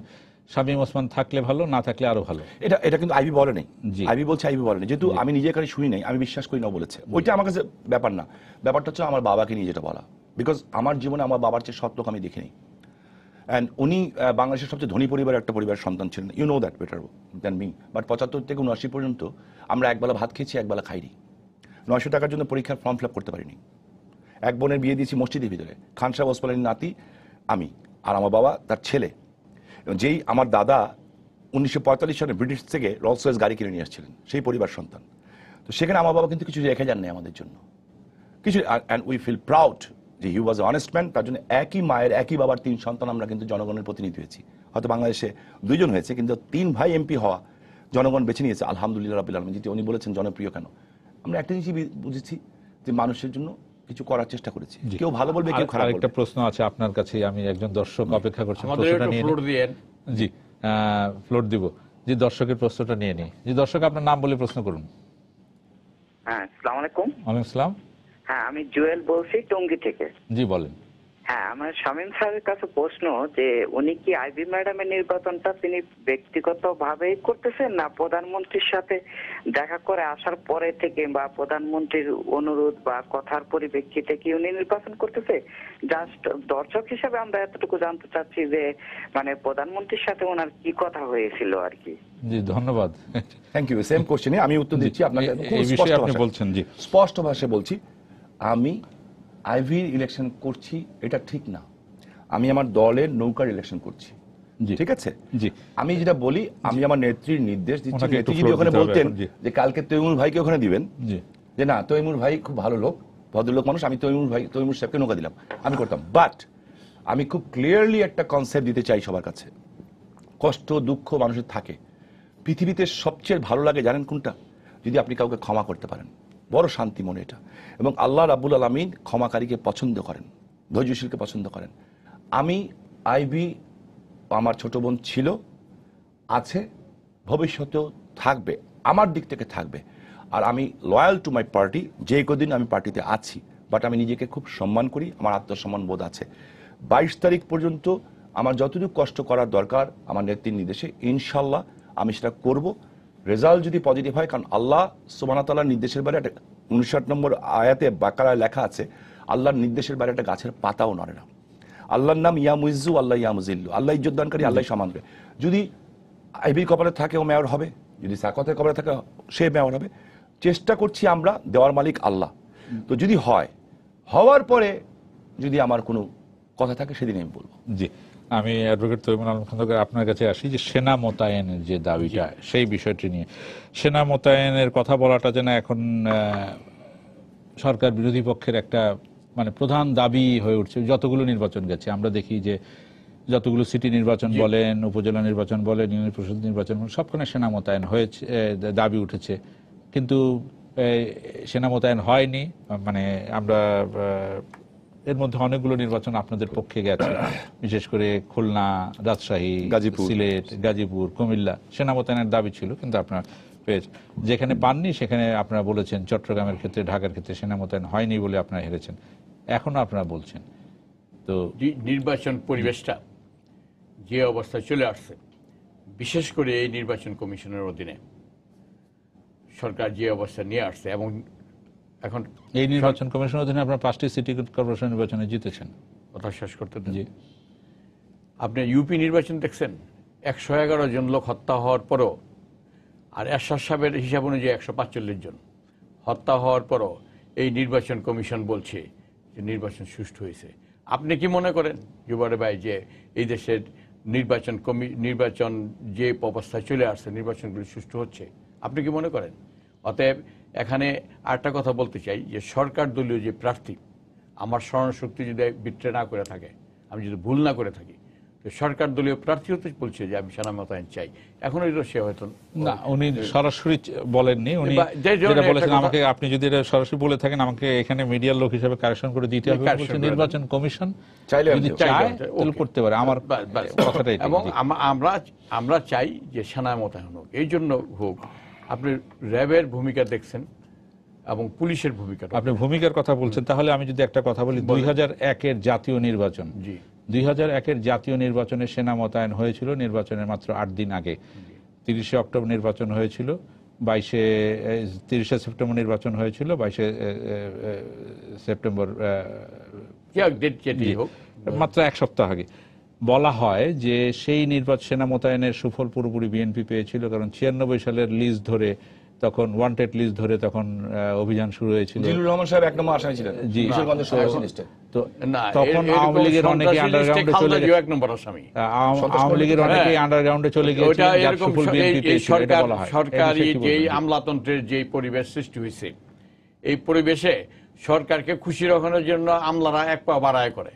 শামীম ওসমান থাকলে ভালো, না থাকলে আরো ভালো। এটা কিন্তু আইবি বলে নেই, আইবি বলে নেই, যেহেতু আমি নিজের কাছে শুনি নাই, আমি বিশ্বাস করি না বলেছে, ওইটা আমার কাছে ব্যাপার না। ব্যাপারটা হচ্ছে আমার বাবাকে নিয়ে যেটা বলা, বিকজ আমার জীবনে আমার বাবার চেয়ে সৎ লোক আমি দেখিনি। অ্যান্ড উনি বাংলাদেশের সবচেয়ে ধনী পরিবারের একটা পরিবারের সন্তান ছিলেন, you know that better than me. But 75 থেকে 79 পর্যন্ত আমরা একবেলা ভাত খেয়েছি, একবেলা খাইনি। 900 টাকার জন্য পরীক্ষার ফর্ম ফিল আপ করতে পারিনি। এক বোনের বিয়ে দিয়েছি মসজিদের ভিতরে, খান সাহেব ওসমানীর নাতি আমি, আর আমার বাবা তার ছেলে। যেই আমার দাদা 1945 সালে ব্রিটিশ থেকে রোলস রয়েস গাড়ি কিনে নিয়ে আসছিলেন, সেই পরিবার সন্তান। তো সেখানে আমার বাবা কিন্তু কিছু রেখে যান নাই আমাদের জন্য কিছু। অ্যান্ড উই ফিল প্রাউড যে হি ওয়াজ অনেস্ট ম্যান। তার জন্য একই মায়ের একই বাবার 3 সন্তান আমরা কিন্তু জনগণের প্রতিনিধি হয়েছি। হয়তো বাংলাদেশে 2 জন হয়েছে, কিন্তু 3 ভাই এমপি হওয়া জনগণ বেছে নিয়েছে, আলহামদুলিল্লাহ রাব্বিল আলামিন। যেটি উনি বলেছেন জনপ্রিয় কেন, আমরা একটা জিনিসই বুঝেছি যে মানুষের জন্য কিছু করার চেষ্টা করেছি। কেউ ভালো বলবে, কেউ খারাপ বলবে। একটা প্রশ্ন আছে আপনার কাছে, আমি একজন দর্শক অপেক্ষা করছি, জি ফ্লোর দিব, যে দর্শকের প্রশ্নটা নিয়ে নিই। যে দর্শক আপনার নাম বলে প্রশ্ন করুন। হ্যাঁ, আসসালামু আলাইকুম। ওয়ালাইকুম আসসালাম। হ্যাঁ, আমি জুয়েল বলছি টঙ্গী থেকে। জি বলেন। হ্যাঁ, আমার শামীম স্যারের কাছে প্রশ্ন যে উনি কি আইবি ম্যাডামের নির্বাচনটা তিনি ব্যক্তিগত ভাবেই করতেছেন, না প্রধানমন্ত্রীর সাথে দেখা করে আসার পরে থেকে বা প্রধানমন্ত্রীর অনুরোধ বা কথার পরিপ্রেক্ষিতে কি উনি নির্বাচন করতেছে? জাস্ট দর্শক হিসেবে আমরা এতটুকু জানতে চাচ্ছি যে মানে প্রধানমন্ত্রীর সাথে ওনার কি কথা হয়েছিল আর কি। জি ধন্যবাদ। Thank you. সেম কোশ্চেনে আমি উত্তর দিচ্ছি আপনাকে খুব এই বিষয়ে আপনি স্পষ্ট বলছেন। জি, স্পষ্ট ভাষায় বলছি, আমি আইভি ইলেকশন করছি এটা ঠিক না, আমি আমার দলের নৌকার ইলেকশন করছি। জি, ঠিক আছে। জি, আমি যেটা বলি, আমি আমার নেত্রীর নির্দেশ দিচ্ছি। ওনাকে একটু নেত্রী যদি floor ওখানে দিতে হবে বলতেন এখন। জি, যে কালকে তৈমুর ভাইকে ওখানে দিবেন, জি, যে না তৈমুর ভাই খুব ভালো লোক, ভদ্রলোক মানুষ, আমি তৈমুর সাহেবকে নৌকা দিলাম, আমি করতাম। বাট আমি খুব ক্লিয়ারলি একটা কনসেপ্ট দিতে চাই সবার কাছে। কষ্ট দুঃখ মানুষের থাকে, পৃথিবীতে সবচেয়ে ভালো লাগে জানেন কোনটা? যদি আপনি কাউকে ক্ষমা করতে পারেন, বড় শান্তি মনে এটা। এবং আল্লাহ রাব্বুল আলামিন ক্ষমাকারীকে পছন্দ করেন, ধৈর্যশীলকে পছন্দ করেন। আমি আইবি আমার ছোট বোন ছিল, আছে, ভবিষ্যতেও থাকবে, আমার দিক থেকে থাকবে। আর আমি লয়াল টু মাই পার্টি, যে কদিন আমি পার্টিতে আছি। বাট আমি নিজেকে খুব সম্মান করি, আমার আত্মসম্মান বোধ আছে। 22 তারিখ পর্যন্ত আমার যতটুকু কষ্ট করার দরকার আমার নেত্রীর নির্দেশে, ইনশাল্লাহ আমি সেটা করব। রেজাল্ট যদি পজিটিভ হয়, কারণ আল্লাহ সুবহানাহু ওয়া তাআলার নির্দেশের বাইরে একটা 59 নম্বর আয়াতে বাকারায় লেখা আছে, আল্লাহর নির্দেশের বাইরে একটা গাছের পাতাও নড়ে না। আল্লাহর নাম ইয়া মুইজ্জু, আল্লাহ ইয়া মুজিল্লু, আল্লাহ ইজ্জত দানকারী, আল্লাহ সম্মান করে। যদি আইবির কপালে থাকে ও মেয়র হবে, যদি সাকতের কপালে থাকে সে মেয়র হবে। চেষ্টা করছি আমরা, দেওয়ার মালিক আল্লাহ। তো যদি হয়, হওয়ার পরে যদি আমার কোনো কথা থাকে সেদিন আমি বলবো। জি। আমি অ্যাডভোকেট তৈমুর আলম খন্দকার আপনার কাছে আসি, যে সেনা মোতায়েনের যে দাবিটা, সেই বিষয়টি নিয়ে। সেনা মোতায়েনের কথা বলাটা যেন এখন সরকার বিরোধী পক্ষের একটা মানে প্রধান দাবি হয়ে উঠছে। যতগুলো নির্বাচন গেছে আমরা দেখি যে যতগুলো সিটি নির্বাচন বলেন, উপজেলা নির্বাচন বলেন, ইউনিয়ন পরিষদ নির্বাচন বলেন, সবখানে সেনা মোতায়েন হয়েছে, দাবি উঠেছে। কিন্তু সেনা মোতায়েন হয়নি। মানে আমরা এর মধ্যে অনেকগুলো নির্বাচন আপনাদের পক্ষে গেছে, বিশেষ করে খুলনা, রাজশাহী, গাজীপুর, সিলেট, গাজীপুর, কুমিল্লা সেনা মোতায়েনের দাবি ছিল, কিন্তু আপনার পেয়েছে। যেখানে পাননি সেখানে আপনারা বলেছেন, চট্টগ্রামের ক্ষেত্রে, ঢাকার ক্ষেত্রে সেনা মোতায়েন হয়নি বলে আপনারা হেরেছেন। এখনো আপনারা বলছেন। তো নির্বাচন পরিবেশটা যে অবস্থায় চলে আসছে, বিশেষ করে এই নির্বাচন কমিশনের অধীনে সরকার যে অবস্থা নিয়ে আসছে, এবং এখন এই নির্বাচন কমিশনের অধীনে আপনারা 5টি সিটি কর্পোরেশন নির্বাচনে জিতেছেন। কথা শেষ করতে দেন। জি, আপনি ইউপি নির্বাচন দেখছেন, 111 জন লোক হত্যা হওয়ার পরও, আর এরশাদ সাহেবের হিসাব অনুযায়ী 145 জন হত্যা হওয়ার পরও এই নির্বাচন কমিশন বলছে যে নির্বাচন সুষ্ঠু হয়েছে। আপনি কি মনে করেন জুবারে ভাই যে এই দেশের নির্বাচন যে অবস্থায় চলে আসছে, নির্বাচনগুলি সুষ্ঠু হচ্ছে? আপনি কি মনে করেন? অতএব এখানে আরেকটা কথা বলতে চাই, যে সরকার দলীয় যে প্রার্থী, আমার স্মরণশক্তি যদি বিট্রে না করে থাকে, আমি যদি ভুল না করে থাকি, তো সরকার দলীয় প্রার্থী হতে বলছে যে আমি সেনা মোতায়েন চাই। এখন সে হয়তো না, উনি সরাসরি বলেননি। উনি যেটা বলেছেন, আমাকে আপনি যদি এটা সরাসরি বলে থাকেন, আমাকে এখানে মিডিয়ার লোক হিসেবে কারেকশন করে দিতে হবে। নির্বাচন কমিশন যদি চায় তাহলে করতে পারে। আমার কথাটা এটাই। এবং আমরা চাই যে সেনা মোতায়েন হোক, এই জন্য হোক। আপনি র্যাবের ভূমিকা দেখছেন এবং পুলিশের ভূমিকা। আপনি ভূমিকার কথা বলছেন, তাহলে আমি যদি একটা কথা বলি, 2001-এর জাতীয় নির্বাচন, 2001-এর জাতীয় নির্বাচনে সেনা মোতায়েন হয়েছিল নির্বাচনের মাত্র 8 দিন আগে। 30শে অক্টোবর নির্বাচন হয়েছিল, 30শে সেপ্টেম্বর নির্বাচন হয়েছিল, 22শে সেপ্টেম্বর, মাত্র 1 সপ্তাহ আগে। বলা হয় যে সেই সেনা মোতায়েনের সুফল পুরোপুরি বিএনপি পেয়েছিল, কারণ 96 সালের লিস্ট ধরে, তখন ওয়ান্টেড লিস্ট ধরে তখন অভিযান শুরু হয়েছিল। জিলুর রহমান সাহেব 1 নম্বর আসামি ছিলেন কিশোরগঞ্জের সরাসরি লিস্টে। তো তখন আওয়ামী লীগের অনেকে আন্ডারগ্রাউন্ডে চলে গেছে, 1 নম্বর আসামি। আওয়ামী লীগের অনেকে আন্ডারগ্রাউন্ডে চলে গিয়েছিল, যার সুফল বিএনপি পেয়েছিল, এটা বলা হয়। সরকারি যেই আমলাতন্ত্রের যেই পরিবেশ সৃষ্টি হয়েছে, এই পরিবেশে সরকারকে খুশি রাখানোর জন্য আমলারা 1 পা বাড়ায় করে,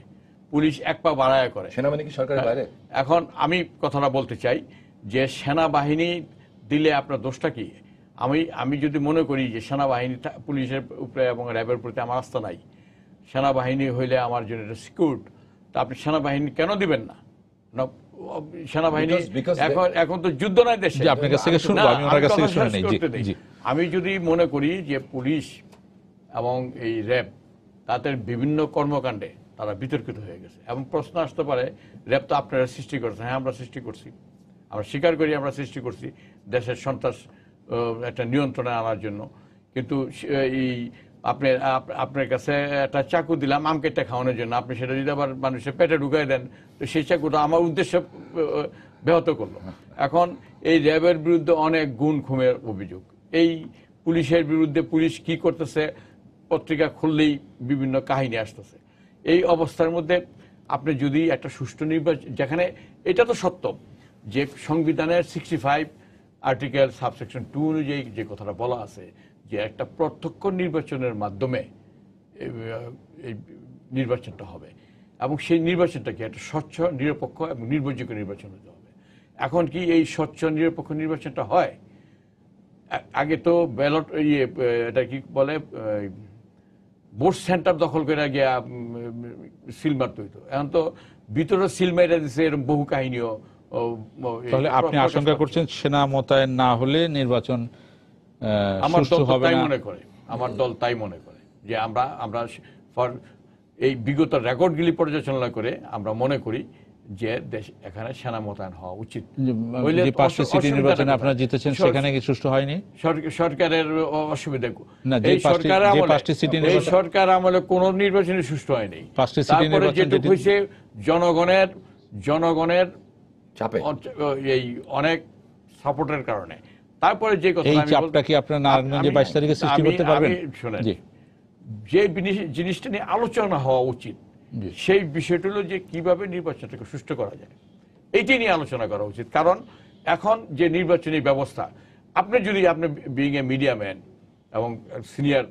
পুলিশ 1 পা বাড়ায় করে। সেনাবাহিনী কি সরকারের বাইরে? এখন আমি কথাটা বলতে চাই যে সেনাবাহিনী দিলে আপনার দোষটা কি? আমি যদি মনে করি যে সেনাবাহিনী, পুলিশের উপরে এবং র্যাবের প্রতি আমার আস্থা নাই, সেনাবাহিনী হইলে আমার জন্য এটা সিকিউর, তা আপনি সেনাবাহিনী কেন দিবেন না? সেনাবাহিনী এখন তো যুদ্ধ নাই দেশে। আমি যদি মনে করি যে পুলিশ এবং এই র্যাব তাদের বিভিন্ন কর্মকাণ্ডে তারা বিতর্কিত হয়ে গেছে। এবং প্রশ্ন আসতে পারে র্যাব তো আপনারা সৃষ্টি করেছেন। হ্যাঁ, আমরা সৃষ্টি করছি, আমরা স্বীকার করি আমরা সৃষ্টি করছি দেশের সন্ত্রাস একটা নিয়ন্ত্রণে আনার জন্য। কিন্তু এই আপনার কাছে একটা চাকু দিলাম আম কেটে খাওয়ানোর জন্য, আপনি সেটা যদি আবার মানুষের পেটে ঢুকাই দেন তো সেই চাকুটা আমার উদ্দেশ্য ব্যাহত করলো। এখন এই র্যাবের বিরুদ্ধে অনেক গুণ খুনের অভিযোগ, এই পুলিশের বিরুদ্ধে পুলিশ কি করতেছে পত্রিকা খুললেই বিভিন্ন কাহিনী আসতেছে। এই অবস্থার মধ্যে আপনি যদি একটা সুষ্ঠু নির্বাচন, যেখানে এটা তো সত্য যে সংবিধানের 65 আর্টিকেল সাবসেকশন 2 অনুযায়ী যে কথাটা বলা আছে যে একটা প্রত্যক্ষ নির্বাচনের মাধ্যমে এই নির্বাচনটা হবে, এবং সেই নির্বাচনটা কি একটা স্বচ্ছ, নিরপেক্ষ এবং নির্ভরযোগ্য নির্বাচন হতে হবে। এখন কি এই স্বচ্ছ নিরপেক্ষ নির্বাচনটা হয়? আগে তো ব্যালট এটা কি বলে ভোট সেন্টার দখল করে গিয়া সিল মারতে হইতো, এখন তো ভিতরে সিল মেরে দিচ্ছে, এরকম বহু কাহিনীও। তাহলে আপনি আশঙ্কা করছেন সেনা মোতায়েন না হলে নির্বাচন আমার দল হবে তাই না? মনে করে, আমার দল তাই মনে করে যে আমরা এই বিগত রেকর্ডগুলি পর্যালোচনা করে আমরা মনে করি যে দেশ এখানে সেনা মোতায়েন হওয়া উচিত। যে 5টি সিটি নির্বাচনে আপনারা জিতেছেন সেখানে কি সুষ্ঠু হয়নি? সরকারের অসুবিধা না, এই সরকার আমলে কোন নির্বাচনই সুষ্ঠু হয়নি। তারপরে যেটুকু হয়েছে জনগণের চাপে, এই অনেক সাপোর্টের কারণে। তারপরে যে কথা, এই চাপটা কি আপনারা নারায়ণগঞ্জে 22 তারিখে সৃষ্টি করতে পারবেন? শুনেন, যে জিনিসটা নিয়ে আলোচনা হওয়া উচিত সেই বিষয়টা হলো যে কিভাবে নির্বাচনটাকে সুষ্ঠু করা যায়, এইটি নিয়ে আলোচনা করা উচিত। কারণ এখন যে নির্বাচনী ব্যবস্থা, আপনি বিইং এ মিডিয়া ম্যান এবং সিনিয়র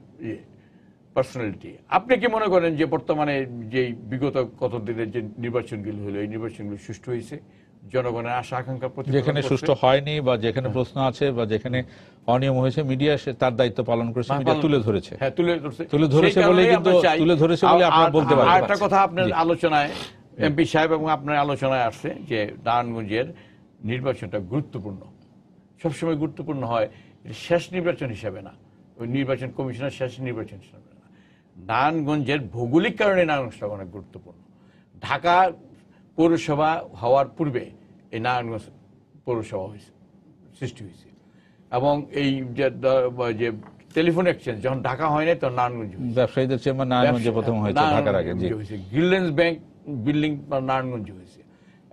পার্সোনালিটি, আপনি কি মনে করেন যে বর্তমানে যে বিগত কত দিনের যে নির্বাচনগুলি হলো এই নির্বাচনগুলি সুষ্ঠু হয়েছে? জনগণের আশা আকাঙ্ক্ষা যেখানে সুষ্ঠু হয়নি বা যেখানে প্রশ্ন আছে বা যেখানে অনিয়ম হয়েছে মিডিয়া তার দায়িত্ব পালন করেছে, মিডিয়া তুলে ধরেছে। হ্যাঁ, তুলে ধরেছে বলে কিন্তু তুলে ধরেছে বলে আপনারা বলতে পারেন। আরেকটা কথা আপনার আলোচনায় এমপি সাহেব এবং আপনার আলোচনায় আসছে যে নারায়ণগঞ্জের নির্বাচনটা গুরুত্বপূর্ণ, সবসময় গুরুত্বপূর্ণ হয়, শেষ নির্বাচন হিসাবে না, ওই নির্বাচন কমিশনের শেষ নির্বাচন হিসাবে না। নারায়ণগঞ্জের ভৌগোলিক কারণে নারায়ণগঞ্জটা অনেক গুরুত্বপূর্ণ। ঢাকা পৌরসভা হওয়ার পূর্বে এই নারায়ণগঞ্জ পৌরসভা সৃষ্টি হয়েছে, এবং এই যে টেলিফোন এক্সচেঞ্জ যখন ঢাকা হয় নাই তখন নারায়ণগঞ্জ, ব্যবসায়ীদের চেম্বার নারায়ণগঞ্জে প্রথম হয়েছে ঢাকার আগে, গিল্ডেন্স ব্যাংক বিল্ডিং নারায়ণগঞ্জ হয়েছে,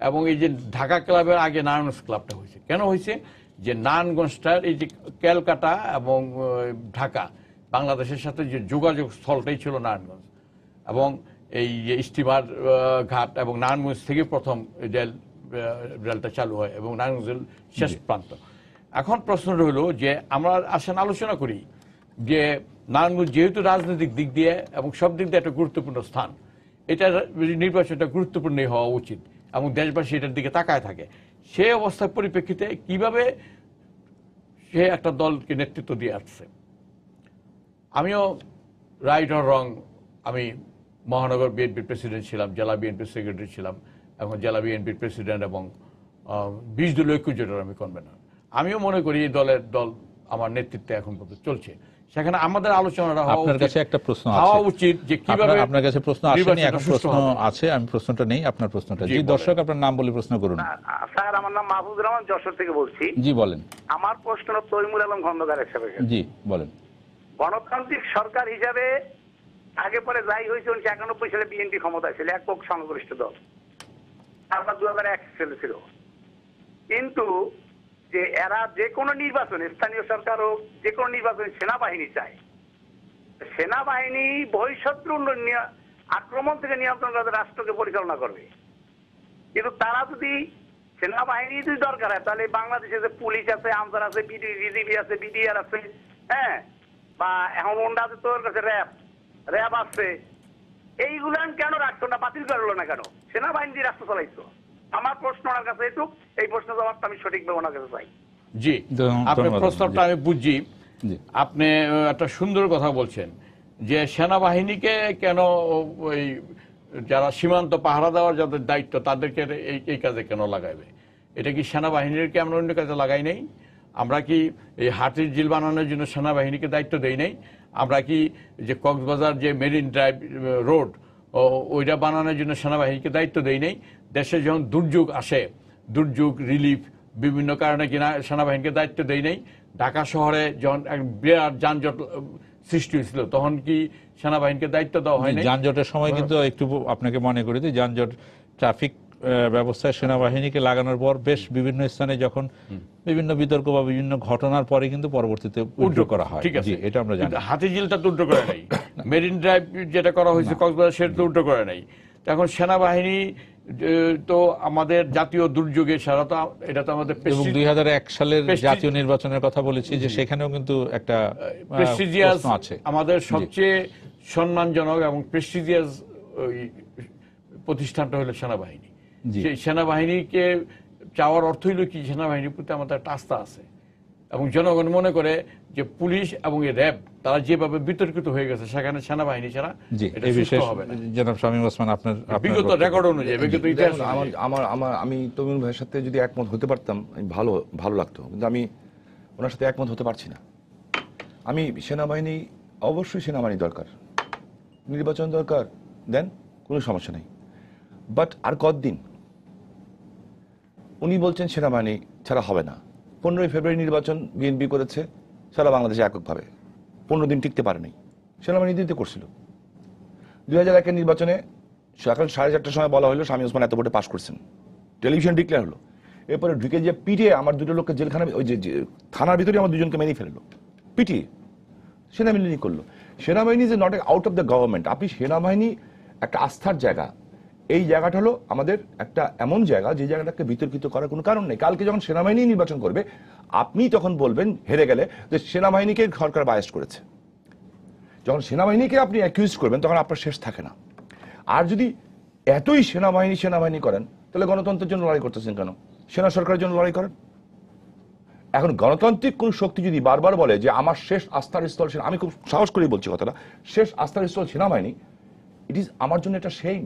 এবং এই যে ঢাকা ক্লাবের আগে নারায়ণগঞ্জ ক্লাবটা হয়েছে। কেন হয়েছে? যে নারায়ণগঞ্জটার এই যে ক্যালকাটা এবং ঢাকা বাংলাদেশের সাথে যে যোগাযোগ স্থলটাই ছিল নারায়ণগঞ্জ, এবং এই যে স্টিমার ঘাট এবং নারায়ণগঞ্জ থেকে প্রথম রেলটা চালু হয় এবং নারায়ণগঞ্জের শেষ প্রান্ত। এখন প্রশ্নটা হলো যে আমরা আসেন আলোচনা করি যে নারায়ণগঞ্জ যেহেতু রাজনৈতিক দিক দিয়ে এবং সব দিক দিয়ে একটা গুরুত্বপূর্ণ স্থান, এটা নির্বাচনটা গুরুত্বপূর্ণই হওয়া উচিত এবং দেশবাসী এটার দিকে তাকায় থাকে। সেই অবস্থার পরিপ্রেক্ষিতে কিভাবে সে একটা দলকে নেতৃত্ব দিয়ে আসছে। আমিও রাইট অর রং, আমি মহানগর বিএনপির প্রেসিডেন্ট ছিলাম, জেলা বিএনপির সেক্রেটারি ছিলাম, এখন জেলা বিএনপির প্রেসিডেন্ট এবং 20 দলীয় ঐক্য জোটের আমি কনভেনর। আমিও মনে করি এই দল আমার নেতৃত্বে এখন পর্যন্ত চলছে। সেখানে আমাদের আলোচনাটা আপনার কাছে একটা প্রশ্ন হওয়া উচিত যে কিভাবে আপনার কাছে প্রশ্ন আসেনি, এখন প্রশ্ন আছে, আমি প্রশ্নটা নেই, আপনার প্রশ্নটা। জি দর্শক, আপনার নাম বলে প্রশ্ন করুন। স্যার, আমার নাম মাহফুজুর রহমান, যশোর থেকে বলছি। জি বলেন। আমার প্রশ্ন তৈমুর আলম খন্দকার সাহেবের কাছে। জি বলেন। গণতান্ত্রিক সরকার হিসাবে আগে পরে যাই হয়েছে 1991 সালে বিএনপি ক্ষমতায় ছিল, একক সংখ্যাগরিষ্ঠ দল, তারপর 2001 সালে ছিল। কিন্তু যে এরা যে কোনো নির্বাচনে, স্থানীয় সরকার হোক, যে কোনো নির্বাচনে সেনাবাহিনী চায়, সেনাবাহিনী বহিঃশত্রু আক্রমণ থেকে নিয়ন্ত্রণ করে রাষ্ট্রকে পরিচালনা করবে। কিন্তু তারা যদি সেনাবাহিনী যদি দরকার হয়, তাহলে বাংলাদেশে যে পুলিশ আছে, আনসার আছে, বিজিবি আছে, বিডিআর আছে, হ্যাঁ, বা এখন ওন্ডা আছে, তোর কাছে র্যাব আছে, এইগুলান কেন রাখতো না, বাতিল করলো না কেন? সেনাবাহিনী দিয়ে রাষ্ট্র চালাইতো। আমার প্রশ্ন ওনার কাছে এটুক, এই প্রশ্ন জবাবটা আমি সঠিকভাবে ওনার কাছে চাই। জি, আপনার প্রশ্নটা আমি বুঝছি। আপনি একটা সুন্দর কথা বলছেন যে সেনাবাহিনীকে কেন, ওই যারা সীমান্ত পাহারা দেওয়ার যাদের দায়িত্ব তাদেরকে এই কাজে কেন লাগাইবে? এটা কি সেনাবাহিনীকে আমরা অন্য কাজে লাগাই নাই? আমরা কি এই হাতির ঝিল বানানোর জন্য সেনাবাহিনীকে দায়িত্ব দেই নাই? আমরা কি যে কক্সবাজার যে মেরিন ড্রাইভ রোড, ওইটা বানানোর জন্য সেনাবাহিনীকে দায়িত্ব দেয় নাই। দেশে যখন দুর্যোগ আসে, দুর্যোগ রিলিফ বিভিন্ন কারণে কিনা সেনাবাহিনীকে দায়িত্ব দেয় নাই। ঢাকা শহরে যখন এক বিরাট যানজট সৃষ্টি হয়েছিল তখন কি সেনাবাহিনীকে দায়িত্ব দেওয়া হয়নি? যানজটের সময় কিন্তু একটু আপনাকে মনে করি দিই, যানজট ট্রাফিক ব্যবস্থায় সেনাবাহিনীকে লাগানোর পর বেশ বিভিন্ন স্থানে যখন বিভিন্ন বিতর্ক বা বিভিন্ন ঘটনার পরে কিন্তু পরবর্তীতে উইথড্র করা হয়। ঠিক আছে, এটা আমরা জানি। হাতিঝিলটা তো উল্টো করে নাই, মেরিন ড্রাইভ যেটা করা হয়েছে কক্সবাজার সেটা তো উল্টো করে নাই। এখন সেনাবাহিনী তো আমাদের জাতীয় দুর্যোগে সারা তো এটা তো আমাদের 2001 সালের জাতীয় নির্বাচনের কথা বলেছি যে সেখানেও কিন্তু একটা প্রেস্টিজিয়াস আছে। আমাদের সবচেয়ে সম্মানজনক এবং প্রেস্টিজিয়াস প্রতিষ্ঠানটা হলো সেনাবাহিনী। সেই সেনাবাহিনীকে চাওয়ার অর্থ হইল কি, সেনাবাহিনীর প্রতি আমাদের একটা আস্থা আছে এবং জনগণ মনে করে যে পুলিশ এবং র্যাব তারা যেভাবে বিতর্কিত হয়ে গেছে সেখানে সেনাবাহিনী ছাড়া এটা সুস্থ হবে না। জনাব শামীম ওসমান, আপনার বিগত রেকর্ড অনুযায়ী, বিগত ইতিহাস আমি তমিন ভাইয়ের সাথে যদি একমত হতে পারতাম ভালো লাগতো, কিন্তু আমি ওনার সাথে একমত হতে পারছি না। আমি সেনাবাহিনী, অবশ্যই সেনাবাহিনী দরকার, নির্বাচন দরকার, দেন কোনো সমস্যা নেই, বাট আর কতদিন? উনি বলছেন সেনাবাহিনী ছাড়া হবে না। 15ই ফেব্রুয়ারি নির্বাচন বিএনপি করেছে সারা বাংলাদেশে এককভাবে, 15 দিন টিকতে পারেনি, সেনাবাহিনী দিতে করছিল। 2001-এর নির্বাচনে সকাল 4:30টার সময় বলা হলো শামীম ওসমান এত ভোটে পাশ করছেন, টেলিভিশন ডিক্লেয়ার হলো। এরপরে ঢুকে যে পিটিয়ে আমার দুটো লোককে জেলখানা, ওই যে থানার ভিতরে আমার দুজনকে মেরে ফেললো পিটিয়ে, সেনাবাহিনী করলো। সেনাবাহিনী is not out of the government. আপনি সেনাবাহিনী একটা আস্থার জায়গা, এই জায়গাটা হলো আমাদের একটা এমন জায়গা যে জায়গাটাকে বিতর্কিত করার কোনো কারণ নেই। কালকে যখন সেনাবাহিনী নির্বাচন করবে আপনি তখন বলবেন হেরে গেলে যে সেনাবাহিনীকে সরকার বায়াস করেছে। যখন সেনাবাহিনীকে আপনি অ্যাকিউজ করবেন তখন আপনার শেষ থাকে না। আর যদি এতই সেনাবাহিনী করেন তাহলে গণতন্ত্রের জন্য লড়াই করতেছেন কেন? সেনা সরকারের জন্য লড়াই করেন। এখন গণতান্ত্রিক কোন শক্তি যদি বারবার বলে যে আমার শেষ আস্থার স্থল সেনা, আমি খুব সাহস করেই বলছি কথাটা, শেষ আস্থার স্থল সেনাবাহিনী, ইট ইজ আমার জন্য এটা শেম।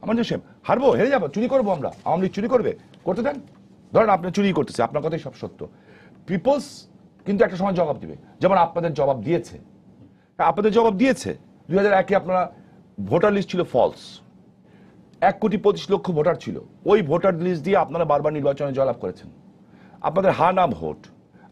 আমার জন্য শেম। হারবো, হেরে যাবো, চুরি করবো আমরা, আওয়ামী লীগ চুরি করবে, করতে দেন। ধরেন আপনি চুরি করতেছে, আপনার কথাই সব সত্য, পিপলস কিন্তু একটা সময় জবাব দিবে, যেমন আপনাদের জবাব দিয়েছে। আপনাদের জবাব দিয়েছে 2001-এ আপনারা ভোটার লিস্ট ছিল ফলস, 1,25,00,000 ভোটার ছিল। ওই ভোটার লিস্ট দিয়ে আপনারা বারবার নির্বাচনে জয়লাভ করেছেন। আপনাদের হানা ভোট,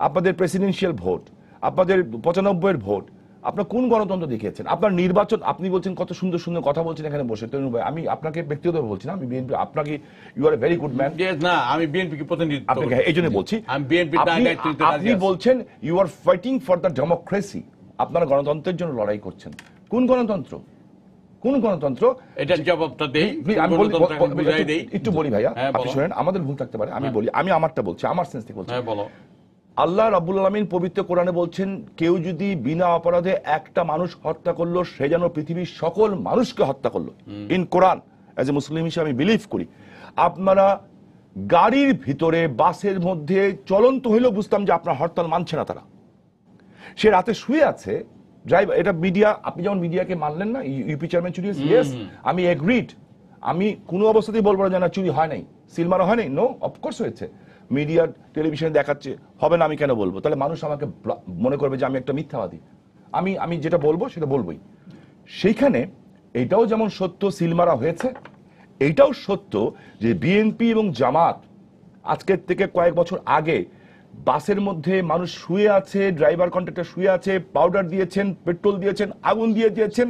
আপনাদের প্রেসিডেন্সিয়াল ভোট, আপনাদের 95-এর ভোট, আপনার কোন গণতন্ত্র দেখিয়েছেন? আপনার নির্বাচন, আপনি বলছেন কত সুন্দর সুন্দর কথা বলছেন এখানে বসে। তরুণ ভাই, আমি আপনাকে ব্যক্তিগতভাবে বলছি না, আমি বিএনপি, আপনাকে you are a very good man. না, আমি বিএনপিকে প্রতিনিধিত্ব করি, আপনাকে এই জন্য বলছি। আমি বিএনপির দায়িত্ব নিতে রাজি আছি। আপনি বলছেন you are fighting for the democracy, আপনারা গণতন্ত্রের জন্য লড়াই করছেন। কোন গণতন্ত্র? কোন গণতন্ত্র? এটার জবাবটা দেই, একটু বলি ভাইয়া, আপনি শুনেন, আমাদের ভুল থাকতে পারে, আমি বলি, আমি আমারটা বলছি, আমার সেন্স থেকে বলছি। হ্যাঁ বলো। আল্লাহ রাব্বুল আলামিন পবিত্র কোরআনে বলছেন, কেউ যদি বিনা অপরাধে একটা মানুষ হত্যা করলো সে যেন পৃথিবীর সকল মানুষকে হত্যা করলো। ইন কোরআন, অ্যাজ এ মুসলিম হিসেবে আমি বিলিভ করি। আপনারা গাড়ির ভিতরে, বাসের মধ্যে চলন্ত হইলেও বুঝতাম যে আপনার হরতাল মানছে না তারা। সে রাতে শুয়ে আছে, ড্রাইভার, এটা মিডিয়া, আপনি যেমন মিডিয়াকে মানলেন না, ইউপি চেয়ারম্যান চুরি হয়েছে, ইয়েস আমি এগ্রিড, আমি কোনো অবস্থাতেই বলবো না চুরি হয় নাই, সিল মারা হয় নাই, নো, অফকোর্স হয়েছে। মিডিয়া টেলিভিশনে দেখাচ্ছে, হবে না আমি কেন বলবো? তাহলে মানুষ আমাকে মনে করবে যে আমি একটা মিথ্যাবাদী। আমি যেটা বলবো সেটা বলবোই। সেইখানে এইটাও যেমন সত্য সিল মারা হয়েছে, এইটাও সত্য যে বিএনপি এবং জামাত আজকের থেকে কয়েক বছর আগে বাসের মধ্যে মানুষ শুয়ে আছে, ড্রাইভার কন্ট্রাক্টর শুয়ে আছে, পাউডার দিয়েছেন, পেট্রোল দিয়েছেন, আগুন দিয়ে দিয়েছেন,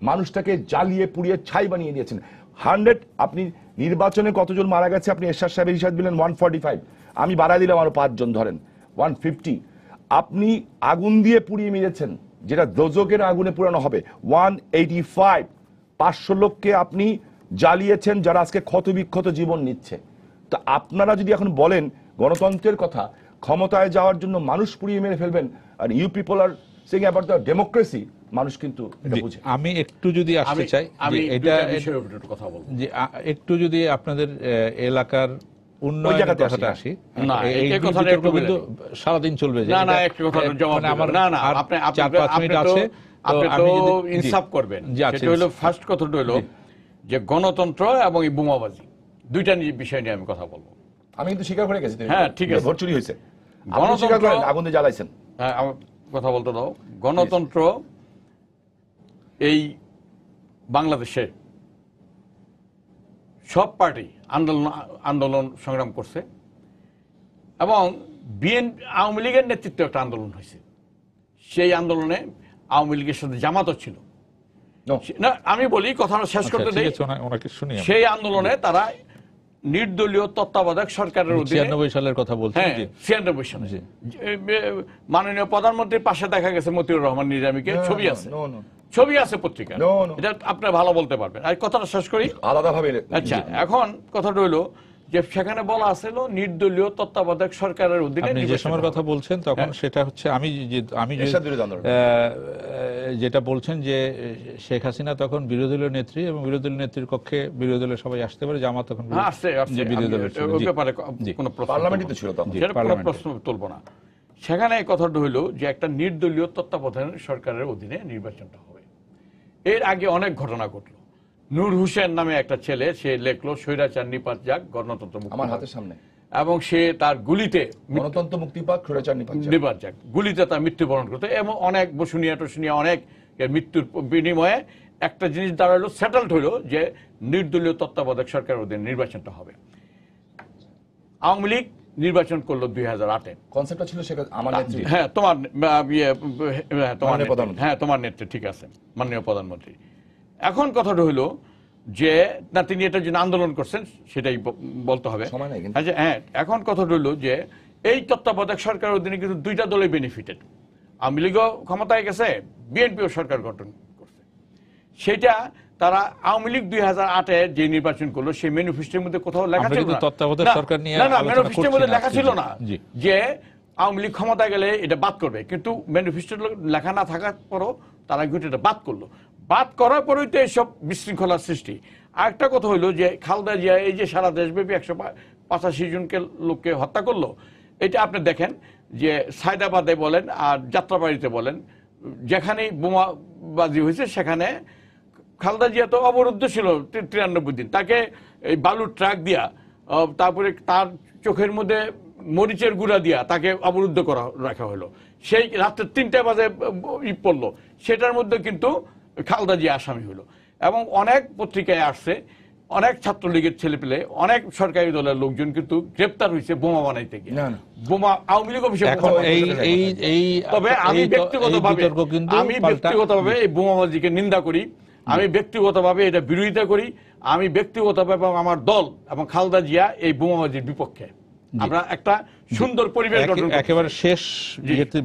মানুষটাকে জ্বালিয়ে পুড়িয়ে ছাই বানিয়ে দিয়েছেন। 100, আপনি নির্বাচনে কতজন মারা গেছে আপনি এরশাদ সাহেবের হিসাব দিলেন 145, আমি বাড়াই দিলাম আরো 5 জন, ধরেন 150। আপনি আগুন দিয়ে পুড়িয়ে মেরেছেন, যেটা দোজকের আগুনে পুরানো হবে, 185। 500 লোককে আপনি জ্বালিয়েছেন যারা আজকে ক্ষতবিক্ষত জীবন নিচ্ছে। তো আপনারা যদি এখন বলেন গণতন্ত্রের কথা, ক্ষমতায় যাওয়ার জন্য মানুষ পুড়িয়ে মেরে ফেলবেন, আর you people are saying about the democracy, মানুষ কিন্তু এটা বুঝে। আমি একটু যদি আসতে চাই, আমি এটা বিষয়ের উপর একটু কথা বলবো, যে একটু যদি আপনাদের এলাকার উন্নয়নের কথাটা আসি, না এই কথাটা একটু কিন্তু সারাদিন চলবে। না না, একটা কথা জবাব আমার না না, আপনি 4-5 মিনিট আছে, আপনি তো ইনসাফ করবেন। সেটা হলো ফার্স্ট কথাটা হলো যে গণতন্ত্র এবং এই বোমাবাজি দুইটা বিষয় নিয়ে আমি কথা বলবো। আমি কিন্তু স্বীকার করে গেছি, হ্যাঁ ঠিক আছে, ভোট চুরি হয়েছে, গণতন্ত্র আগুন দিয়ে জ্বালাইছেন। হ্যাঁ, আমার কথা বলতে দাও। গণতন্ত্র এই বাংলাদেশে সব পার্টি আন্দোলন সংগ্রাম করছে এবং আওয়ামী লীগের নেতৃত্বে একটা আন্দোলন হয়েছে। সেই আন্দোলনে আওয়ামী লীগের সাথে জামাতও ছিল না। আমি বলি কথাটা শেষ করতে দেই। সেই আন্দোলনে তারা নির্দলীয় তত্ত্বাবধায়ক সরকারের অধীনে 96 সালের কথা বলছেন। হ্যাঁ 96 সালে মাননীয় প্রধানমন্ত্রীর পাশে দেখা গেছে মতিউর রহমান নিজামীকে, ছবি আছে, ছবি আছে পত্রিকায়, এটা আপনি ভালো বলতে পারবেন। আর কথাটা শেষ করি আলাদাভাবে। আচ্ছা, এখন কথাটা হইলো যে সেখানে বলা আছে নির্দলীয় তত্ত্বাবধায়ক সরকারের অধীনে। আপনি যে সময়ের কথা বলছেন তখন সেটা হচ্ছে আমি যেটা বলছেন যে শেখ হাসিনা তখন বিরোধী দলীয় নেত্রী এবং বিরোধী দলীয় নেত্রীর কক্ষে বিরোধী দলের সবাই আসতে পারে, জামাত তখন বিরোধী দলের প্রশ্ন তুলব না। সেখানে এই কথাটা হইলো যে একটা নির্দলীয় তত্ত্বাবধায়ক সরকারের অধীনে নির্বাচনটা হবে। এর আগে অনেক ঘটনা ঘটলো। নূর হোসেন নামে একটা ছেলে, সে লেখলো স্বৈরাচার নিপাত যাক, গণতন্ত্র মুক্তি আমার হাতের সামনে, এবং সে তার গুলিতে গণতন্ত্র মুক্তি পাক, স্বৈরাচার নিপাত যাক, গুলিতে তার মৃত্যুবরণ করতে, এবং অনেক বসুনিয়া টসুনিয়া অনেক মৃত্যুর বিনিময়ে একটা জিনিস দাঁড়ালো, সেটেলড হইলো যে নির্দলীয় তত্ত্বাবধায়ক সরকারের অধীনে নির্বাচনটা হবে। আওয়ামী লীগ নির্বাচন করলো 2008-এ। কনসেপ্টটা ছিল আমার নেত্রী, হ্যাঁ তোমার নেত্রী, ঠিক আছে, মাননীয় প্রধানমন্ত্রী। এখন কথাটা হলো যে না, তিনি এটার জন্য আন্দোলন করছেন, সেটাই বলতে হবে। আচ্ছা, হ্যাঁ, এখন কথাটা হলো যে এই তত্ত্বাবধায়ক সরকারের অধীনে কিন্তু দুইটা দলই বেনিফিটেড। আওয়ামী লীগও ক্ষমতায় গেছে, বিএনপিও সরকার গঠন করছে। সেটা তারা আওয়ামী লীগ 2008-এ যে নির্বাচন করলো সেই ম্যানিফেস্টোর মধ্যে কোথাও লেখা ছিল না, ম্যানিফেস্টোর মধ্যে লেখা ছিল না যে আওয়ামী লীগ ক্ষমতায় গেলে এটা বাদ করবে, কিন্তু ম্যানিফেস্টোর লেখা না থাকার পরও তারা কিন্তু এটা বাদ করলো। বাদ করার পরেই তো এইসব বিশৃঙ্খলার সৃষ্টি। আরেকটা কথা হইলো যে খালেদা জিয়া এই যে সারা দেশব্যাপী 185 জনকে লোককে হত্যা করলো, এটা আপনি দেখেন যে সায়দাবাদে বলেন আর যাত্রাবাড়িতে বলেন, যেখানেই বোমাবাজি হয়েছে সেখানে খালেদা জিয়া তো অবরুদ্ধ ছিল 93 দিন, তাকে এই বালুর ট্রাক দিয়া, তারপরে তার চোখের মধ্যে মরিচের গুঁড়া দিয়া তাকে অবরুদ্ধ করা রাখা হলো। সেই রাত্রে 3টা বাজে পড়লো, সেটার মধ্যে কিন্তু খালেদা জিয়া আসামি হলো। এবং অনেক পত্রিকায় আসছে অনেক ছাত্রলীগের ছেলেপেলে, অনেক সরকারি দলের লোকজন কিন্তু গ্রেপ্তার হয়েছে বোমা বানাইতে গিয়ে, বোমা আওয়ামী লীগ অফিসে। তবে আমি ব্যক্তিগতভাবে এই বোমাবাজিকে নিন্দা করি, আমি ব্যক্তিগতভাবে এটা বিরোধিতা করি, আমি ব্যক্তিগতভাবে এবং আমার দল এবং খালেদা জিয়া এই বোমাবাজির বিপক্ষে। আমরা একটা সুন্দর পরিবেশ গঠন। একেবারে শেষ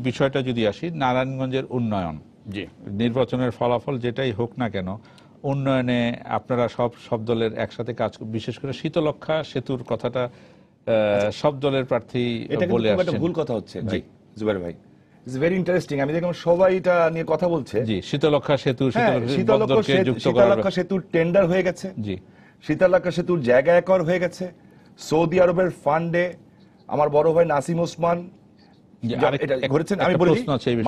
বিষয়টা যদি আসি, নারায়ণগঞ্জের উন্নয়ন, নির্বাচনের ফলাফল যেটাই হোক না কেন, উন্নয়নে আপনারা সব দলের একসাথে কাজ, বিশেষ করে শীতলক্ষ্যা সেতুর কথাটা সব দলের প্রার্থী বলে আসছেন। ভুল কথা হচ্ছে জুবাইর ভাই, ইটস ভেরি ইন্টারেস্টিং। আমি দেখলাম সবাই এটা নিয়ে কথা বলছে। জি, শীতলক্ষ্যা সেতু, শীতলক্ষ্যা সেতুর টেন্ডার হয়ে গেছে। জি, শীতলক্ষ্যা সেতুর জায়গা একর হয়ে গেছে সৌদি আরবের ফান্ডে। আমার বড় ভাই নাসিম ওসমান আমি বলি,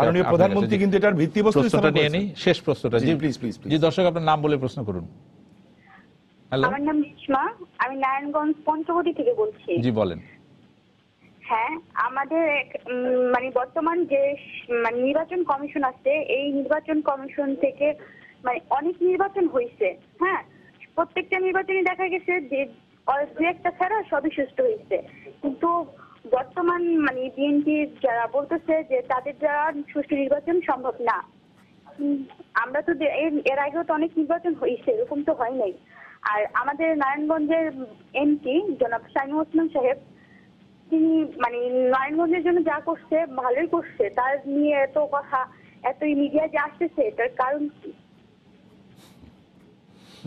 মাননীয় প্রধানমন্ত্রী কিন্তু এটার ভিত্তিপ্রস্তর নিয়ে নেই। শেষ প্রশ্নটা, জি প্লিজ প্লিজ। জি দর্শক, আপনার নাম বলে প্রশ্ন করুন। হ্যালো, আমার নাম রেশমা, আমি নারায়ণগঞ্জ পঞ্চবটি থেকে বলছি। জি বলেন। হ্যাঁ, আমাদের মানে বর্তমান যে নির্বাচন কমিশন আছে, এই নির্বাচন কমিশন থেকে মানে অনেক নির্বাচন হয়েছে। হ্যাঁ, প্রত্যেকটা নির্বাচনে দেখা গেছে যে দু একটা ছাড়া সবই সুষ্ঠু হয়েছে, কিন্তু বর্তমান মানে বিএনপি যারা বলতেছে যে তাদের দ্বারা সুষ্ঠু নির্বাচন সম্ভব না। আমরা তো এর আগেও তো অনেক নির্বাচন হয়েছে, এরকম তো হয় নাই। আর আমাদের নারায়ণগঞ্জের এমপি জনাব শামীম ওসমান সাহেব, তিনি মানে নারায়ণগঞ্জের জন্য যা করছে ভালোই করছে, তার নিয়ে এত কথা, এত মিডিয়া যে আসতেছে, এটার কারণ কি?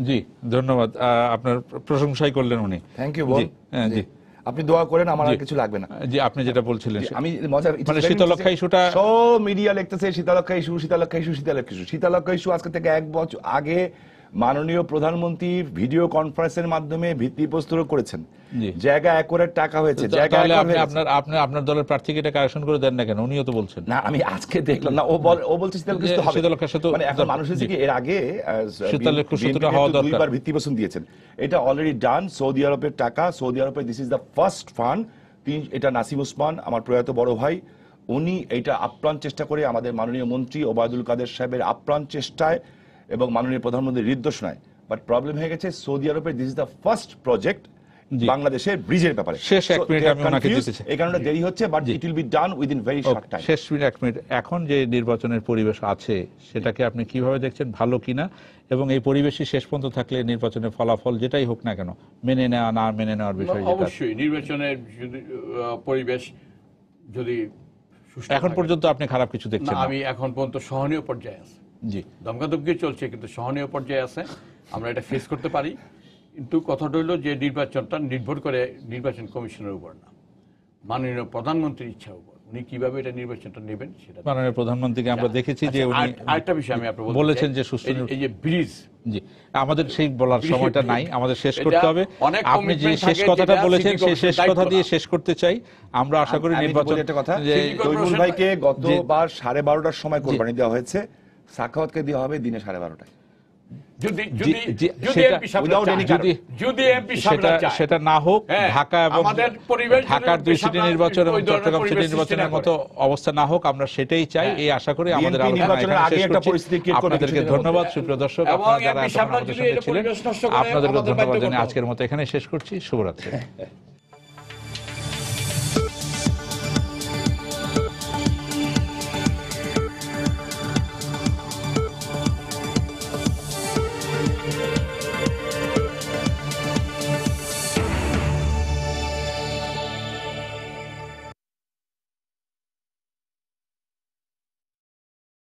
জি ধন্যবাদ, আপনার প্রশংসাই করলেন উনি। Thank you. জি, আপনি দোয়া করেন, আমার আর কিছু লাগবে না। জি, আপনি যেটা বলছিলেন, আমি মজা, মানে শীতলক্ষ্যা ইস্যুটা সব মিডিয়া লিখতেছে Shitalakshya issue, Shitalakshya issue, Shitalakshya issue. Shitalakshya issue আজকে থেকে 1 বছর আগে মাননীয় প্রধানমন্ত্রী ভিডিও কনফারেন্সের মাধ্যমে ভিত্তিপ্রস্তর করেছেন, জায়গা একরের টাকা হয়েছে। আপনার দলের প্রার্থীকে এটা কারেকশন করে দেন না কেন? উনিও তো বলছেন। না, আমি আজকে দেখলাম না, ও বলছে শীতলক্ষ্যা সেতু। মানে এখন মানুষ হচ্ছে কি, এর আগে দুইবার ভিত্তিপ্রস্তর দিয়েছেন, এটা অলরেডি ডান। সৌদি আরবের টাকা, সৌদি আরবে this is the first fund. এটা নাসিম ওসমান, আমার প্রয়াত বড় ভাই, উনি এইটা আপ্রাণ চেষ্টা করে, আমাদের মাননীয় মন্ত্রী ওবায়দুল কাদের সাহেবের আপ্রাণ চেষ্টায় এবং মাননীয় প্রধানমন্ত্রীর নির্দেশ নয়, বাট প্রবলেম হয়ে গেছে সৌদি আরবের this is the first project বাংলাদেশের ব্রিজের ব্যাপারে। শেষ এক মিনিট আমি ওনাকে দিতে চাই, এই কারণে দেরি হচ্ছে, but it will be done within very short time. শেষ মিনিট এক মিনিট, এখন যে নির্বাচনের পরিবেশ আছে সেটাকে আপনি কিভাবে দেখছেন, ভালো কিনা, এবং এই পরিবেশই শেষ পর্যন্ত থাকলে নির্বাচনের ফলাফল যেটাই হোক না কেন মেনে নেওয়া না মেনে নেওয়ার বিষয় যেটা অবশ্যই নির্বাচনের পরিবেশ যদি এখন পর্যন্ত আপনি খারাপ কিছু দেখছেন না? আমি এখন পর্যন্ত সহনীয় পর্যায়ে আছে, জি, দমকাদমকি চলছে কিন্তু সহনীয় পর্যায়ে আছে, আমরা এটা ফেস করতে পারি। কিন্তু কথাটা হলো যে নির্বাচনটা নির্ভর করে নির্বাচন কমিশনের উপর না, মাননীয় প্রধানমন্ত্রীর ইচ্ছার উপর, উনি কিভাবে এটা নির্বাচনটা নেবেন সেটা। মাননীয় প্রধানমন্ত্রীকে আমরা দেখেছি যে উনি আরেকটা বিষয় আমি আপনাকে বলেছেন যে সুষ্ঠু, এই যে ব্রিজ, জি আমাদের সেই বলার সময়টা নাই, আমাদের শেষ করতে হবে। আপনি যে শেষ কথাটা বলেছেন সেই শেষ কথা দিয়ে শেষ করতে চাই। আমরা আশা করি নির্বাচন একটা কথা, তৈমুর ভাইকে গতবার 12:30টার সময় কোরবানি দেওয়া হয়েছে, সাখাওয়াতকে দেওয়া হবে দিনে 12:30টায়। সেটা না হোক, ঢাকা এবং ঢাকার 2 সিটি নির্বাচন এবং চট্টগ্রাম সিটি নির্বাচনের মতো অবস্থা না হোক, আমরা সেটাই চাই। এই আশা করি আমাদের আপনাদেরকে ধন্যবাদ সুপ্রিয় দর্শক, আপনারা যারা আমাদের সাথে ছিলেন আপনাদেরকে ধন্যবাদ জানিয়ে আজকের মতো এখানে শেষ করছি। শুভরাত্রি।